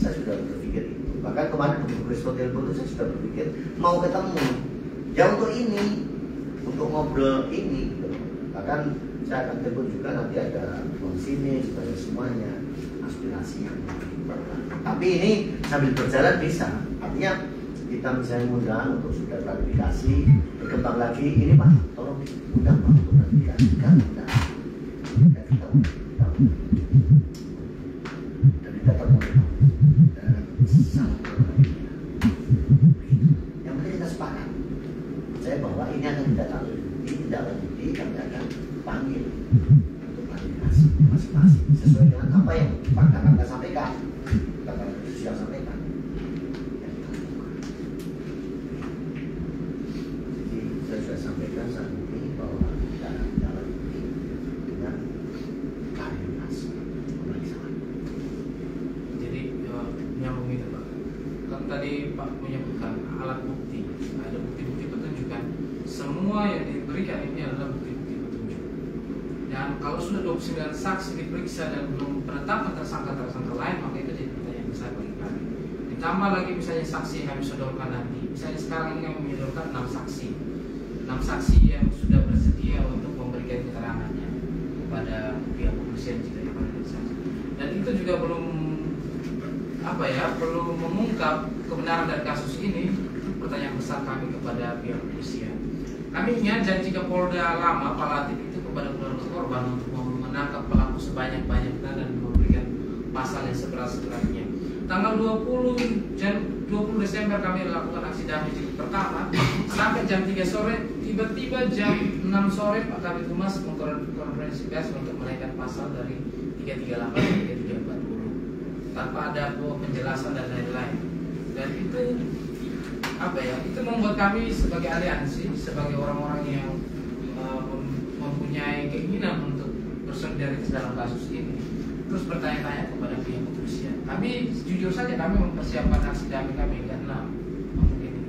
saya sudah berpikir itu. Bahkan kemarin begitu Kristo telepon itu saya sudah berpikir mau ketemu. Ya untuk ini, untuk ngobrol ini. Bahkan saya akan telepon juga nanti ada sini supaya semuanya aspirasi yang tapi ini sambil berjalan bisa. Artinya kita misalnya mudah untuk sudah klarifikasi, berkembang lagi ini Pak, tolong mudah Pak untuk klarifikasi kan mudah. Dan kita dan yang penting kita sepakat. Saya bahwa ini akan tidak lanjuti, kami akan panggil untuk klarifikasi masing-masing sesuai dengan apa yang Pak Kakak sampaikan, Kakak sudah sampaikan. Jadi saya sudah sampaikan saat ini bahwa kita tidak lanjuti dengan klarifikasi pemeriksaan. Jadi nyambung itu Pak. Kan tadi Pak menyebutkan alat bukti, ada bukti-bukti petunjuk kan. Semua yang diberikan ini adalah bukti-bukti petunjuk. Dan kalau sudah 29 saksi diperiksa dan belum penetapan tersangka lain, maka itu jadi pertanyaan besar bagi kami. Ditambah lagi misalnya saksi yang kami sodorkan nanti. Misalnya sekarang ini kami menyodorkan 6 saksi. 6 saksi yang sudah bersedia untuk memberikan keterangannya kepada pihak kepolisian jika dipanggil saksi. Dan itu juga belum belum mengungkap kebenaran dari kasus ini. Pertanyaan besar kami kepada pihak kepolisian. Kami ingat janji ke Polda Lama Pak Latif itu kepada keluarga korban untuk menangkap pelaku sebanyak-banyaknya dan memberikan pasal yang seberat-beratnya. Tanggal 20 Desember kami lakukan aksi damai jilid pertama sampai jam 3 sore, tiba-tiba jam 6 sore Pak Kabid Humas mengkonferensi pers untuk menaikkan pasal dari 338 ke 340 tanpa ada penjelasan dan lain-lain. Dan itu itu membuat kami sebagai aliansi, sebagai orang-orang yang mempunyai keinginan untuk bersolidaritas dalam kasus ini, terus bertanya-tanya kepada pihak kepolisian. Kami jujur saja kami mempersiapkan aksi damai kami hingga 6 mungkin ini.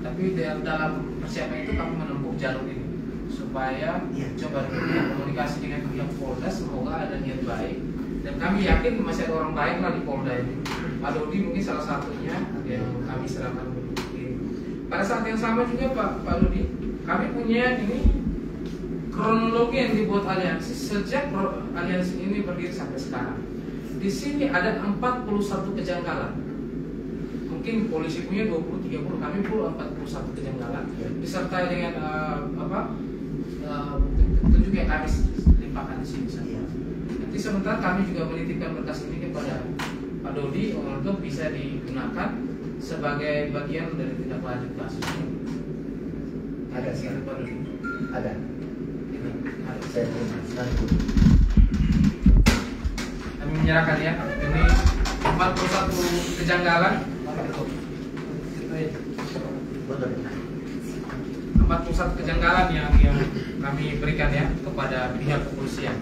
Tapi dalam persiapan itu kami menempuh jalur ini supaya coba komunikasi dengan pihak Polda, semoga ada niat baik. Dan kami yakin masih ada orang baik lah di Polda ini. Pak Dodi mungkin salah satunya yang kami serahkan. Pada saat yang sama juga Pak Dodi, kami punya ini kronologi yang dibuat aliansi sejak aliansi ini berdiri sampai sekarang. Di sini ada 41 kejanggalan. Mungkin polisi punya 20-30, kami pun 41 kejanggalan. Disertai dengan petunjuk yang kami limpahkan di sini. Nanti sementara kami juga menitipkan berkas ini kepada Pak Dodi untuk bisa digunakan sebagai bagian dari tindak lanjut kasus ini. Ada sekarang Pak Dodi? Ada. Saya kami menyerahkan ya. Ini 41 kejanggalan. 41 kejanggalan yang kami berikan ya kepada pihak kepolisian.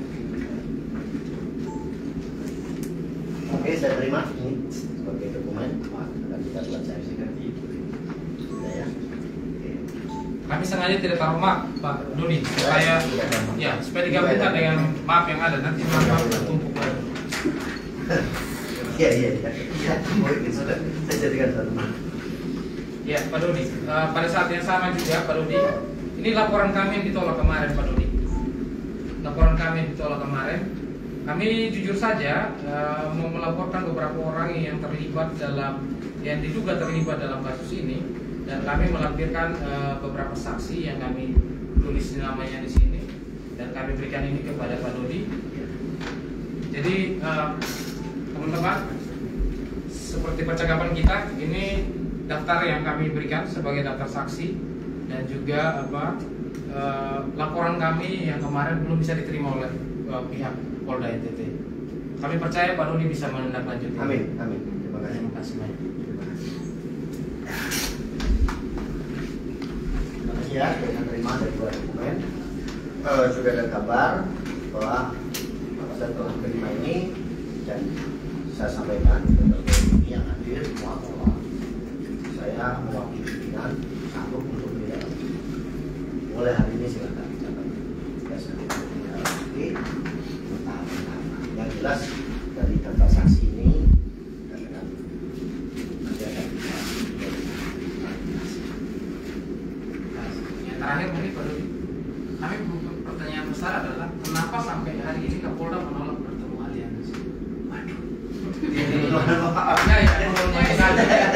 Oke, saya terima ini sebagai dokumen. Akan kita buat saya nanti. Sudah ya. Kami sengaja tidak taruh map Pak Dodi supaya digabungkan dengan map yang ada, nanti map tertumpuk lagi. Iya. Mungkin sudah saya jadikan satu map. Ya Pak Dodi, pada saat yang sama juga Pak Dodi, ini laporan kami yang ditolak kemarin Pak Dodi. Laporan kami yang ditolak kemarin. Kami jujur saja mau melaporkan beberapa orang yang diduga terlibat dalam kasus ini, dan kami melampirkan beberapa saksi yang kami tulis namanya di sini dan kami berikan ini kepada Pak Dodi. Jadi teman-teman, seperti percakapan kita, ini daftar yang kami berikan sebagai daftar saksi dan juga laporan kami yang kemarin belum bisa diterima oleh pihak Polda NTT. Kami percaya Pak Doni bisa menindaklanjuti. Amin, amin. Terima kasih. Terima kasih banyak. Terima kasih ya, dengan terima dari dua dokumen. Sudah ada kabar bahwa saya telah menerima ini dan saya sampaikan kepada ini yang hadir bahwa saya mewakili pimpinan sanggup untuk menindaklanjuti. Mulai hari ini silakan catat. Ya, saya menindaklanjuti yang jelas dari data saksi ini dan nanti akan kita Yang terakhir mungkin Pak Doni, kami pertanyaan besar adalah kenapa sampai hari ini Kapolda menolak bertemu aliansi? Waduh.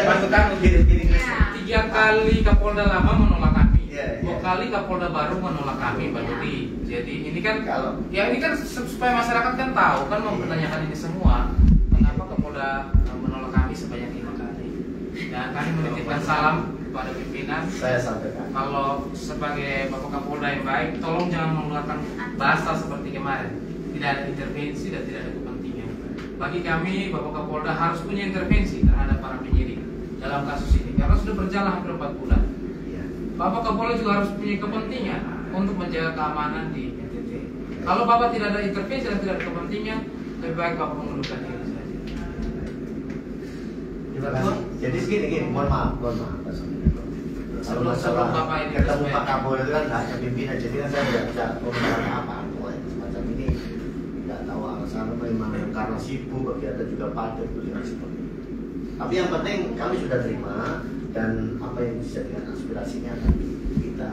Bantu kami. 3 kali Kapolda lama menolak kami, 2 kali Kapolda baru menolak kami, Pak Doni. Jadi ini kan ini kan supaya masyarakat kan tahu kan mempertanyakan ini semua. Kenapa Kapolda menolak kami sebanyak 5 kali? Dan kami menitipkan salam kepada pimpinan. saya sampaikan. Kalau sebagai Bapak Kapolda yang baik, tolong jangan mengeluarkan bahasa seperti kemarin. Tidak ada intervensi dan tidak ada kepentingan. Bagi kami, Bapak Kapolda harus punya intervensi terhadap para penyidik dalam kasus ini karena sudah berjalan hampir 4 bulan. Bapak Kapolda juga harus punya kepentingan untuk menjaga keamanan di NTT. Kalau Bapak tidak ada intervensi dan tidak ada kepentingan, lebih baik Bapak mengundurkan diri saja. Terima kasih. Jadi segini, mohon maaf. Kalau masalah ketemu Pak Kapolda itu kan hanya pimpinan, jadi kan saya tidak bisa komentar apa semacam ini. Tidak tahu alasan memang karena sibuk, bagi ada juga padat dengan seperti itu. Tapi yang penting kami sudah terima dan apa yang bisa dengan aspirasinya akan kita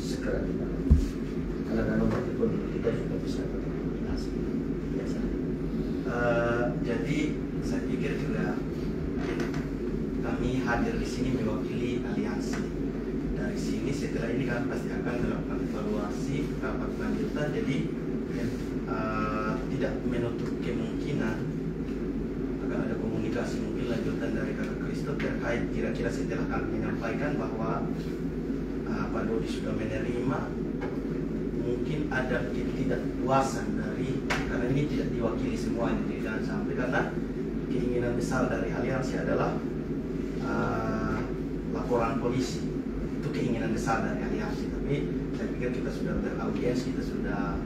segera kita. Karena nomor telepon kita juga bisa berkomunikasi biasa. Jadi saya pikir juga kami hadir di sini mewakili aliansi. Dari sini setelah ini kami pasti akan melakukan evaluasi rapat lanjutan. Jadi tidak menutup kemungkinan akan ada komunikasi mungkin lanjutan dari Kakak Kristo terkait kira-kira setelah kami menyampaikan bahwa Pak Dodi sudah menerima, mungkin ada ketidakpuasan dari karena ini tidak diwakili semuanya. Jadi jangan sampai, karena keinginan besar dari aliansi adalah laporan polisi, itu keinginan besar dari aliansi. Tapi saya pikir kita sudah beraudiens, kita sudah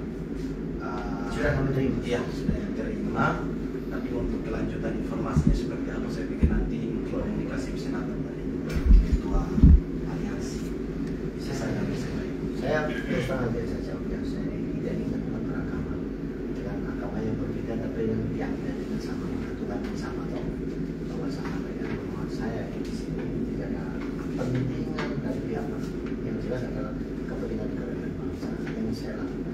menerima. Iya, sudah diterima. Tapi untuk kelanjutan informasinya seperti apa, saya pikir nanti mungkin komunikasi bisa datang dari ketua aliansi. Bisa saya terus terang biasa jawab ya. Saya tidak ingin beragama dengan agama yang berbeda, tapi yang keyakinan dengan sama, Tuhan yang sama atau sama dengan bahwa saya di sini tidak ada kepentingan dari pihak mana. Yang jelas adalah kepentingan negara dan bangsa yang saya lakukan.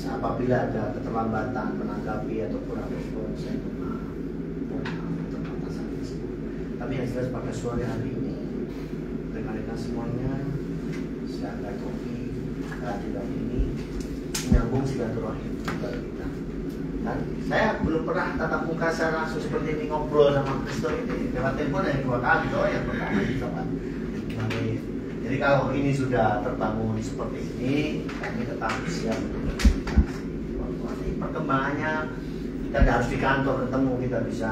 Apabila ada keterlambatan menanggapi atau kurang respon, saya mohon maaf keterbatasan tersebut. Tapi yang jelas pada sore hari ini rekan-rekan semuanya saya angkat kopi kehadiran ini menyambung silaturahim kepada kita. Dan saya belum pernah tatap muka secara langsung seperti ini, ngobrol sama Kristo ini lewat telepon yang 2 kali loh, yang pertama di tempat. Jadi kalau ini sudah terbangun seperti ini, kami tetap siap untuk berkomunikasi. Perkembangannya kita tidak harus di kantor ketemu, kita bisa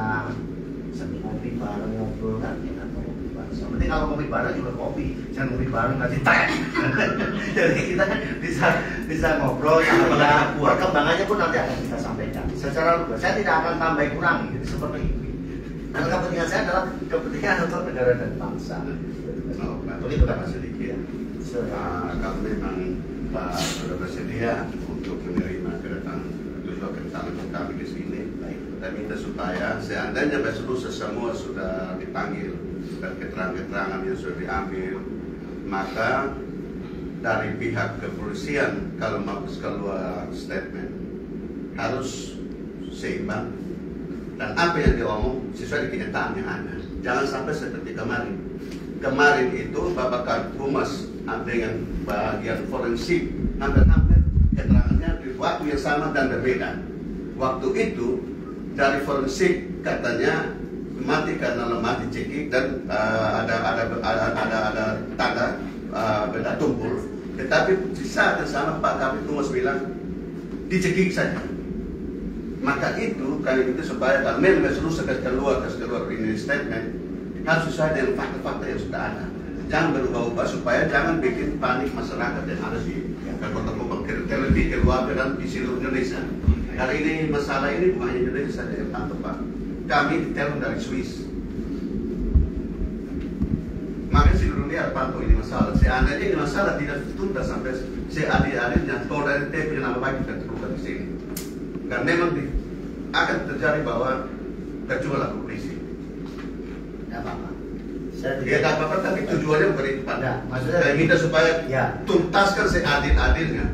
sambil ngopi bareng, ngobrol kan, enak ngopi bareng. Yang penting kalau ngopi bareng juga kopi, jangan ngopi bareng kasih teh. Jadi kita bisa ngobrol, ya, perkembangannya pun nanti akan kita sampaikan. Secara lugas, saya tidak akan tambah kurang gitu, seperti ini. Karena kepentingan saya adalah kepentingan untuk negara dan bangsa. Begitu Pak sedikit. Kalau memang Pak sudah bersedia untuk menerima kedatangan kami ke sini, kita minta supaya seandainya besok lusa semua sudah dipanggil dan keterangan-keterangan yang sudah diambil, maka dari pihak kepolisian kalau mau keluar statement harus seimbang dan apa yang diomong sesuai dengan kenyataan yang ada. Jangan sampai seperti kemarin. Kemarin itu Bapak Kadhumas dengan bagian forensik hampir-hampir keterangannya di waktu yang sama dan berbeda. Waktu itu dari forensik katanya mati karena lemah dicekik dan ada tanda benda tumpul. Tetapi di saat yang sama Pak Kadhumas bilang dicekik saja. Maka itu kali itu supaya kalau memang kasih keluar ini statement harus sesuai dengan fakta-fakta yang sudah ada. Jangan berubah-ubah supaya jangan bikin panik masyarakat yang ada di kota-kota terlebih keluarga dan di seluruh Indonesia. Karena ini masalah ini bukan hanya Indonesia saja yang tangkap, Pak. Kami ditelepon dari Swiss. Makanya seluruh dunia pantau ini masalah. Seandainya ini masalah tidak tuntas sampai seadil-adilnya, kalau dari TP nama baik kita terbuka di sini. Karena memang akan terjadi bahwa kecuali polisi. Tidak apa-apa. Ya tak apa-apa, tapi tujuannya bukan itu, Pak. Nah, maksudnya saya minta supaya ya, tuntaskan seadil-adilnya.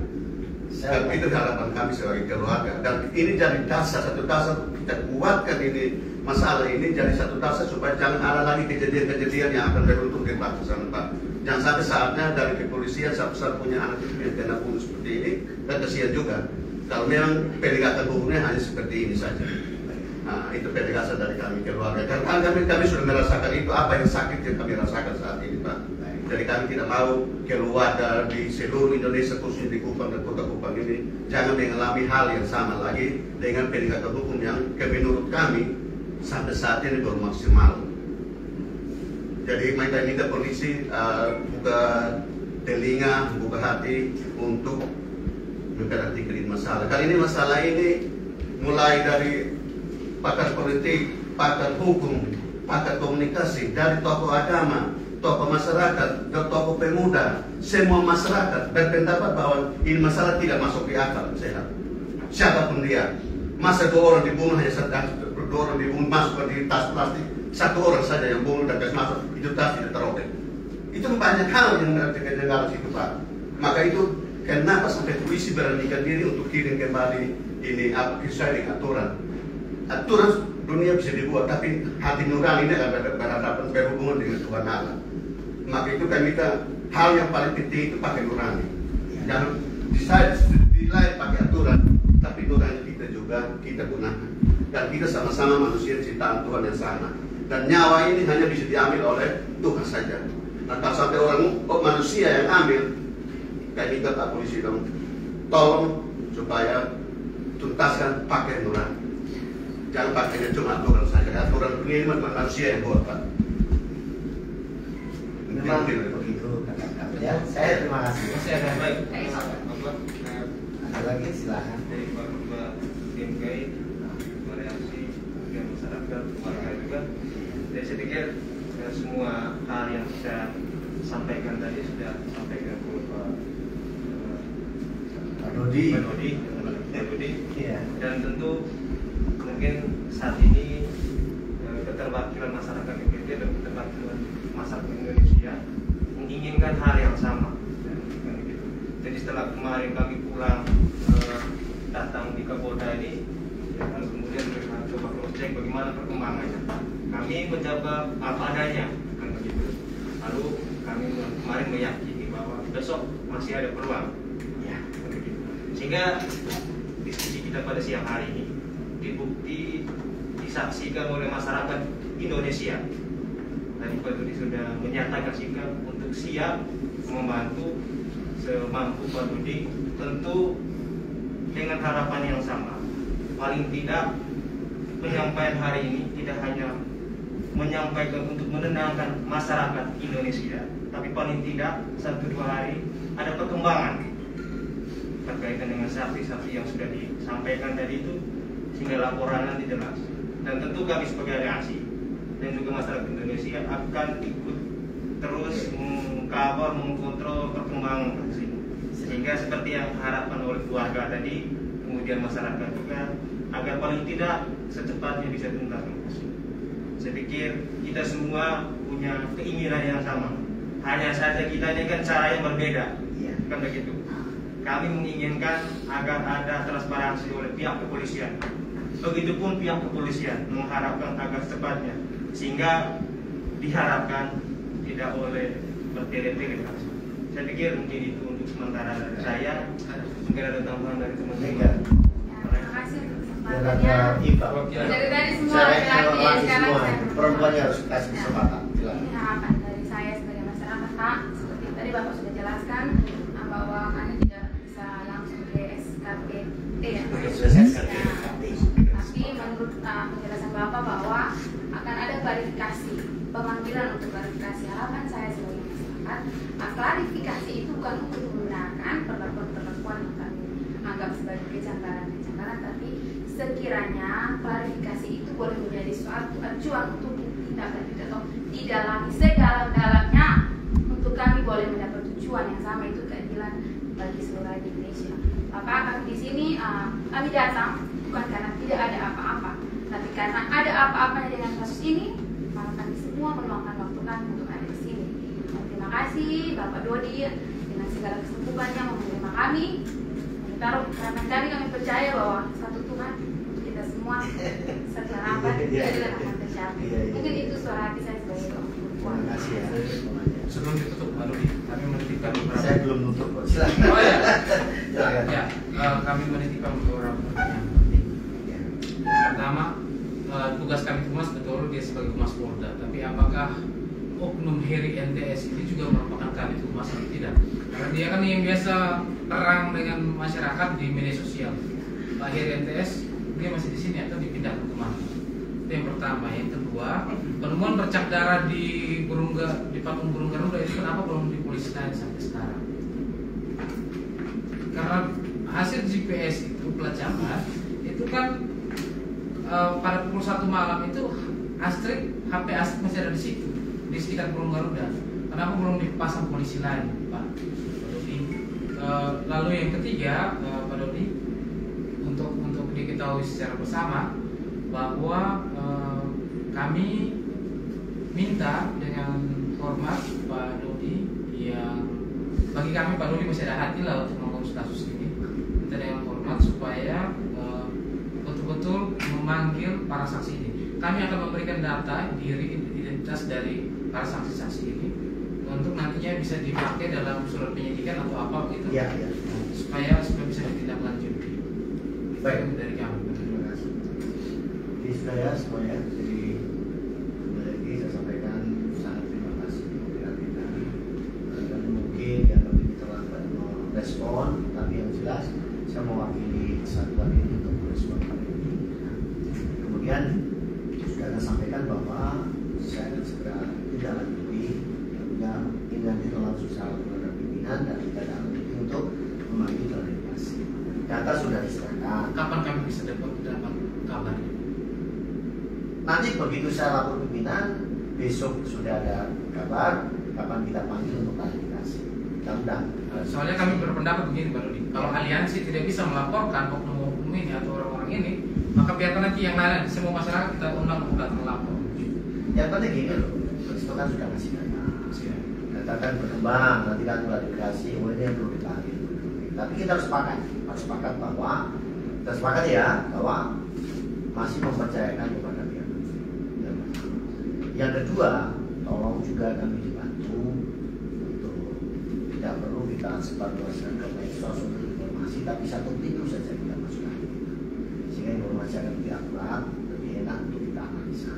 Dan saya, itu harapan kami sebagai keluarga. Dan ini jadi satu dasar kita kuatkan ini masalah ini jadi satu dasar supaya jangan ada lagi kejadian-kejadian yang akan beruntung di bangsa sana, Pak. Jangan sampai saatnya dari kepolisian satu-satu punya anak itu yang kena bunuh seperti ini, dan kasihan juga. Kalau memang penegakan hukumnya hanya seperti ini saja. Nah, itu penegasan dari kami keluarga. Karena kami sudah merasakan itu, apa yang sakit yang kami rasakan saat ini, Pak. Jadi kami tidak mau keluarga di seluruh Indonesia, khususnya di Kupang dan kota Kupang ini, jangan mengalami hal yang sama lagi dengan penegakan hukum yang menurut kami sampai saat ini belum maksimal. Jadi mereka minta polisi buka telinga, buka hati untuk memperhatikan masalah. Kali ini masalah ini mulai dari pakar politik, pakar hukum, pakar komunikasi, dari tokoh agama, tokoh masyarakat, tokoh pemuda, semua masyarakat berpendapat bahwa ini masalah tidak masuk di akal sehat. Siapapun dia, masa 2 orang dibunuh hanya 1 orang dibunuh masuk di tas plastik, 1 orang saja yang bunuh dan kasih masuk itu tas tidak terobek. Itu banyak hal yang terjadi di situ, Pak. Maka itu kenapa sampai polisi beranikan diri untuk kirim kembali ini apa sesuai dengan aturan. Aturan dunia bisa dibuat, tapi hati nurani ini akan berhadapan berhubungan dengan Tuhan Allah. Maka itu kan kita hal yang paling penting itu pakai nurani. Jangan dilain pakai aturan, tapi nurani kita juga kita gunakan. Dan kita sama-sama manusia ciptaan Tuhan yang sama. Dan nyawa ini hanya bisa diambil oleh Tuhan saja. Nah, kalau sampai orang manusia yang ambil, kayak kita Pak Polisi dong, tolong supaya tuntaskan pakai nurani. Jangan pakainya cuma aturan saja. Aturan ini memang manusia yang buat, Pak. memang begitu kata-kata. Ya, saya terima kasih. Masih ada baik. Ada lagi silakan. Dari Pak BMKI, variasi dan masyarakat, warga juga. Jadi saya pikir semua hal yang saya sampaikan tadi sudah sampaikan ke Pak Dodi. Iya. Dan tentu mungkin saat ini keterwakilan masyarakat Indonesia dan keterwakilan masyarakat Indonesia menginginkan hal yang sama. Jadi setelah kemarin kami pulang datang di Kapolda ini, ya, lalu kemudian mereka coba cross check bagaimana perkembangannya. Kami menjawab apa adanya, kan begitu. Lalu kami kemarin meyakini bahwa besok masih ada peluang. Ya, kan begitu. Sehingga diskusi kita pada siang hari ini dibukti disaksikan oleh masyarakat Indonesia. Tadi Pak Dodi sudah menyatakan sikap untuk siap membantu semampu Pak Dodi, tentu dengan harapan yang sama. Paling tidak penyampaian hari ini tidak hanya menyampaikan untuk menenangkan masyarakat Indonesia, tapi paling tidak 1-2 hari ada perkembangan berkaitan dengan saksi-saksi yang sudah disampaikan tadi itu, sehingga laporan nanti jelas. Dan tentu kami sebagai aliansi dan juga masyarakat Indonesia akan ikut terus mengkawal, mengkontrol perkembangan kasus ini, sehingga seperti yang harapan oleh keluarga tadi, kemudian masyarakat juga, agar paling tidak secepatnya bisa tuntas kasus ini. Saya pikir kita semua punya keinginan yang sama, hanya saja kita ini kan cara yang berbeda, kan begitu. Kami menginginkan agar ada transparansi oleh pihak kepolisian. Begitupun pihak kepolisian mengharapkan agar secepatnya, sehingga diharapkan tidak oleh bertele-tele. Saya pikir mungkin itu untuk sementara dari saya. Mungkin ada tambahan dari teman-teman. Terima kasih untuk kesempatannya. Dari semua laki-laki sekarang perempuannya harus kasih kesempatan. ini harapan dari saya sebagai masyarakat, Pak. Seperti tadi Bapak sudah jelaskan bahwa kami tidak bisa langsung ke SKPT ya, klarifikasi, pemanggilan untuk klarifikasi. Harapan saya sebagai masyarakat, klarifikasi itu bukan untuk menggunakan perlakuan-perlakuan yang kami anggap sebagai kejanggalan-kejanggalan, tapi sekiranya klarifikasi itu boleh menjadi suatu acuan untuk tindak lanjut atau didalami sedalam-dalamnya untuk kami boleh mendapat tujuan yang sama, itu keadilan bagi seluruh Indonesia. Maka kami di sini kami datang bukan karena tidak ada apa-apa, tapi karena ada apa-apanya dengan kasus ini, maka kami semua meluangkan waktu kami untuk ada di sini. Terima kasih Bapak Dodi dengan segala kesempurnannya menerima kami, menaruh karena kami percaya bahwa satu Tuhan untuk kita semua setelah rapat keadilan akan tercapai. Mungkin itu suara hati saya sebagai perempuan. Terima kasih ya. Sebelum ditutup Pak Dodi, kami menitipkan beberapa. Saya belum nutup kok. Silakan. Oh ya. Silakan. Ya, kami menitipkan beberapa pertanyaan penting. Yang pertama, tugas kami Humas betul dia sebagai Humas Polda, tapi apakah oknum Heri NTS ini juga merupakan kami Humas atau tidak? Karena dia kan yang biasa terang dengan masyarakat di media sosial. Pak Heri NTS dia masih di sini atau dipindah ke mana? Itu yang pertama. Yang kedua, penemuan bercak darah di patung burung Garuda itu kenapa belum dipolisikan sampai sekarang? Karena hasil GPS itu pelacakan itu kan pada pukul 1 malam itu HP Astrid masih ada di situ, di sekitar burung Garuda. Kenapa belum dipasang polisi lain, Pak Dodi? Lalu yang ketiga, Pak Dodi, untuk diketahui secara bersama bahwa kami minta dengan hormat Pak Dodi, yang bagi kami Pak Dodi masih ada hati lah untuk mengurus kasus ini, minta dengan hormat supaya betul-betul memanggil para saksi ini. Kami akan memberikan data diri identitas dari para saksi-saksi ini untuk nantinya bisa dipakai dalam surat penyidikan atau apa begitu, Ya. supaya bisa ditindaklanjuti. Baik. Dari kami. Terima kasih. Jadi sudah ya semuanya. Jadi kembali lagi saya sampaikan sangat terima kasih kepada kita. Dan mungkin yang lebih terlambat merespon, tapi yang jelas saya mewakili satuan ini untuk merespon kali ini. Kemudian sudah saya sampaikan bahwa saya akan segera tidak lanjuti, tentunya ini nanti langsung saya kepada pimpinan dan tidak lanjuti untuk memanggil klarifikasi. Data sudah diserahkan. Kapan kami bisa dapat kabar? Nanti begitu saya lapor pimpinan, besok sudah ada kabar kapan kita panggil untuk klarifikasi. Mudah-mudahan. Soalnya kami berpendapat begini Pak Dodi, kalau aliansi tidak bisa melaporkan oknum-oknum ini atau orang-orang ini, maka biarkan nanti yang lain, semua masyarakat kita undang untuk datang lapor. Yang penting gini loh, itu kan sudah ngasih data. Data kan berkembang, nanti kan klarifikasi, ini yang perlu ditarik. Tapi kita harus sepakat bahwa kita sepakat ya bahwa masih mempercayakan kepada pihak. Yang kedua, tolong juga kami dibantu untuk tidak perlu kita sebarluaskan ke medsos untuk informasi, tapi satu pintu saja kita masukkan, sehingga informasi akan lebih akurat, lebih enak untuk kita analisa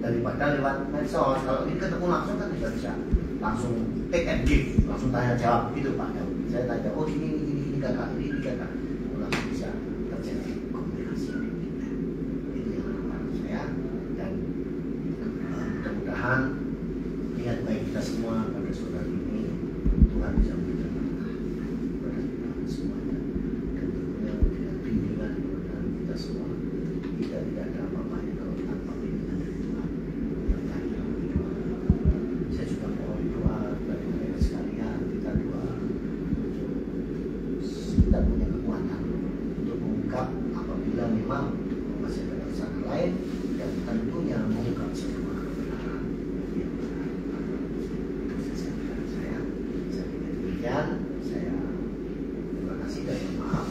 daripada lewat medsos. Kalau ini ketemu langsung kan tidak bisa langsung take and give, langsung tanya jawab gitu Pak. Saya tanya, oh ini kakak, ini kakak, langsung bisa terjadi komunikasi yang intens. Itu yang harapan saya, dan mudah-mudahan niat baik kita semua pada saudara ini Tuhan bisa memberikan kepada kita semuanya, dan tentunya dengan bimbingan kepada kita semua kita tidak ada apa-apanya kalau tanpa bimbingan dari Tuhan. Saya juga mohon doa dari mereka sekalian, kita doa kita punya kekuatan untuk mengungkap apabila memang masih ada tersangka lain, dan tentunya mengungkap semua kebenaran yang benar. Saya pikir demikian. Saya terima kasih dan mohon maaf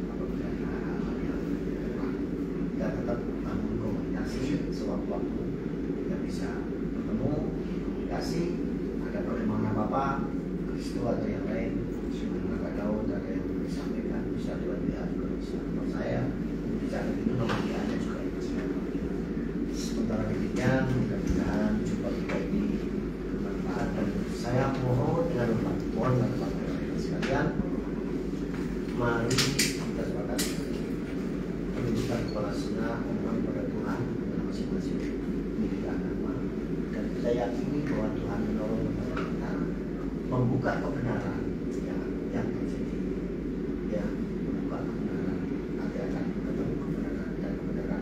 apabila ada hal-hal yang kurang. Kita tetap bangun komunikasi sewaktu-waktu kita bisa bertemu, komunikasi, ada perkembangan apa-apa, Kristo atau yang lain, Maka Daud ada yang disampaikan bisa lewat WA juga bisa. Kalau saya bicara itu nomor WA-nya juga bisa. Sementara demikian, mudah-mudahan jumpa kita ini bermanfaat, dan saya mohon dengan hormat, kepada sekalian, mari kita sepakat menunjukkan kepala sunnah, mohon kepada Tuhan dan masing-masing milik agama yakini bahwa Tuhan menolong kepada kita, membuka kebenaran yang terjadi, ya, membuka kebenaran, nanti akan ketemu kebenaran dan kebenaran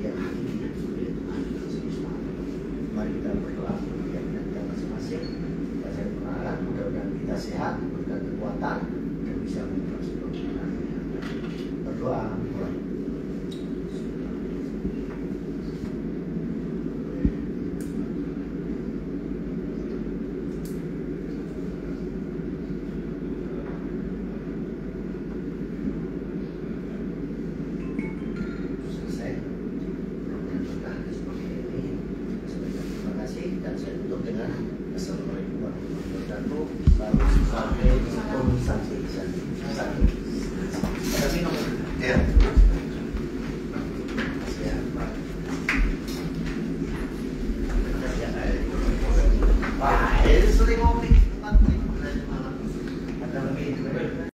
yang hakiki yaitu Tuhan Yesus Kristus. Mari kita berdoa untuk keyakinan kita masing-masing. Saya berharap mudah-mudahan kita sehat, diberikan kekuatan dan bisa memperoleh kebenaran. Berdoa mulai. Assalamualaikum warahmatullahi wabarakatuh. Lalu sampai penulisan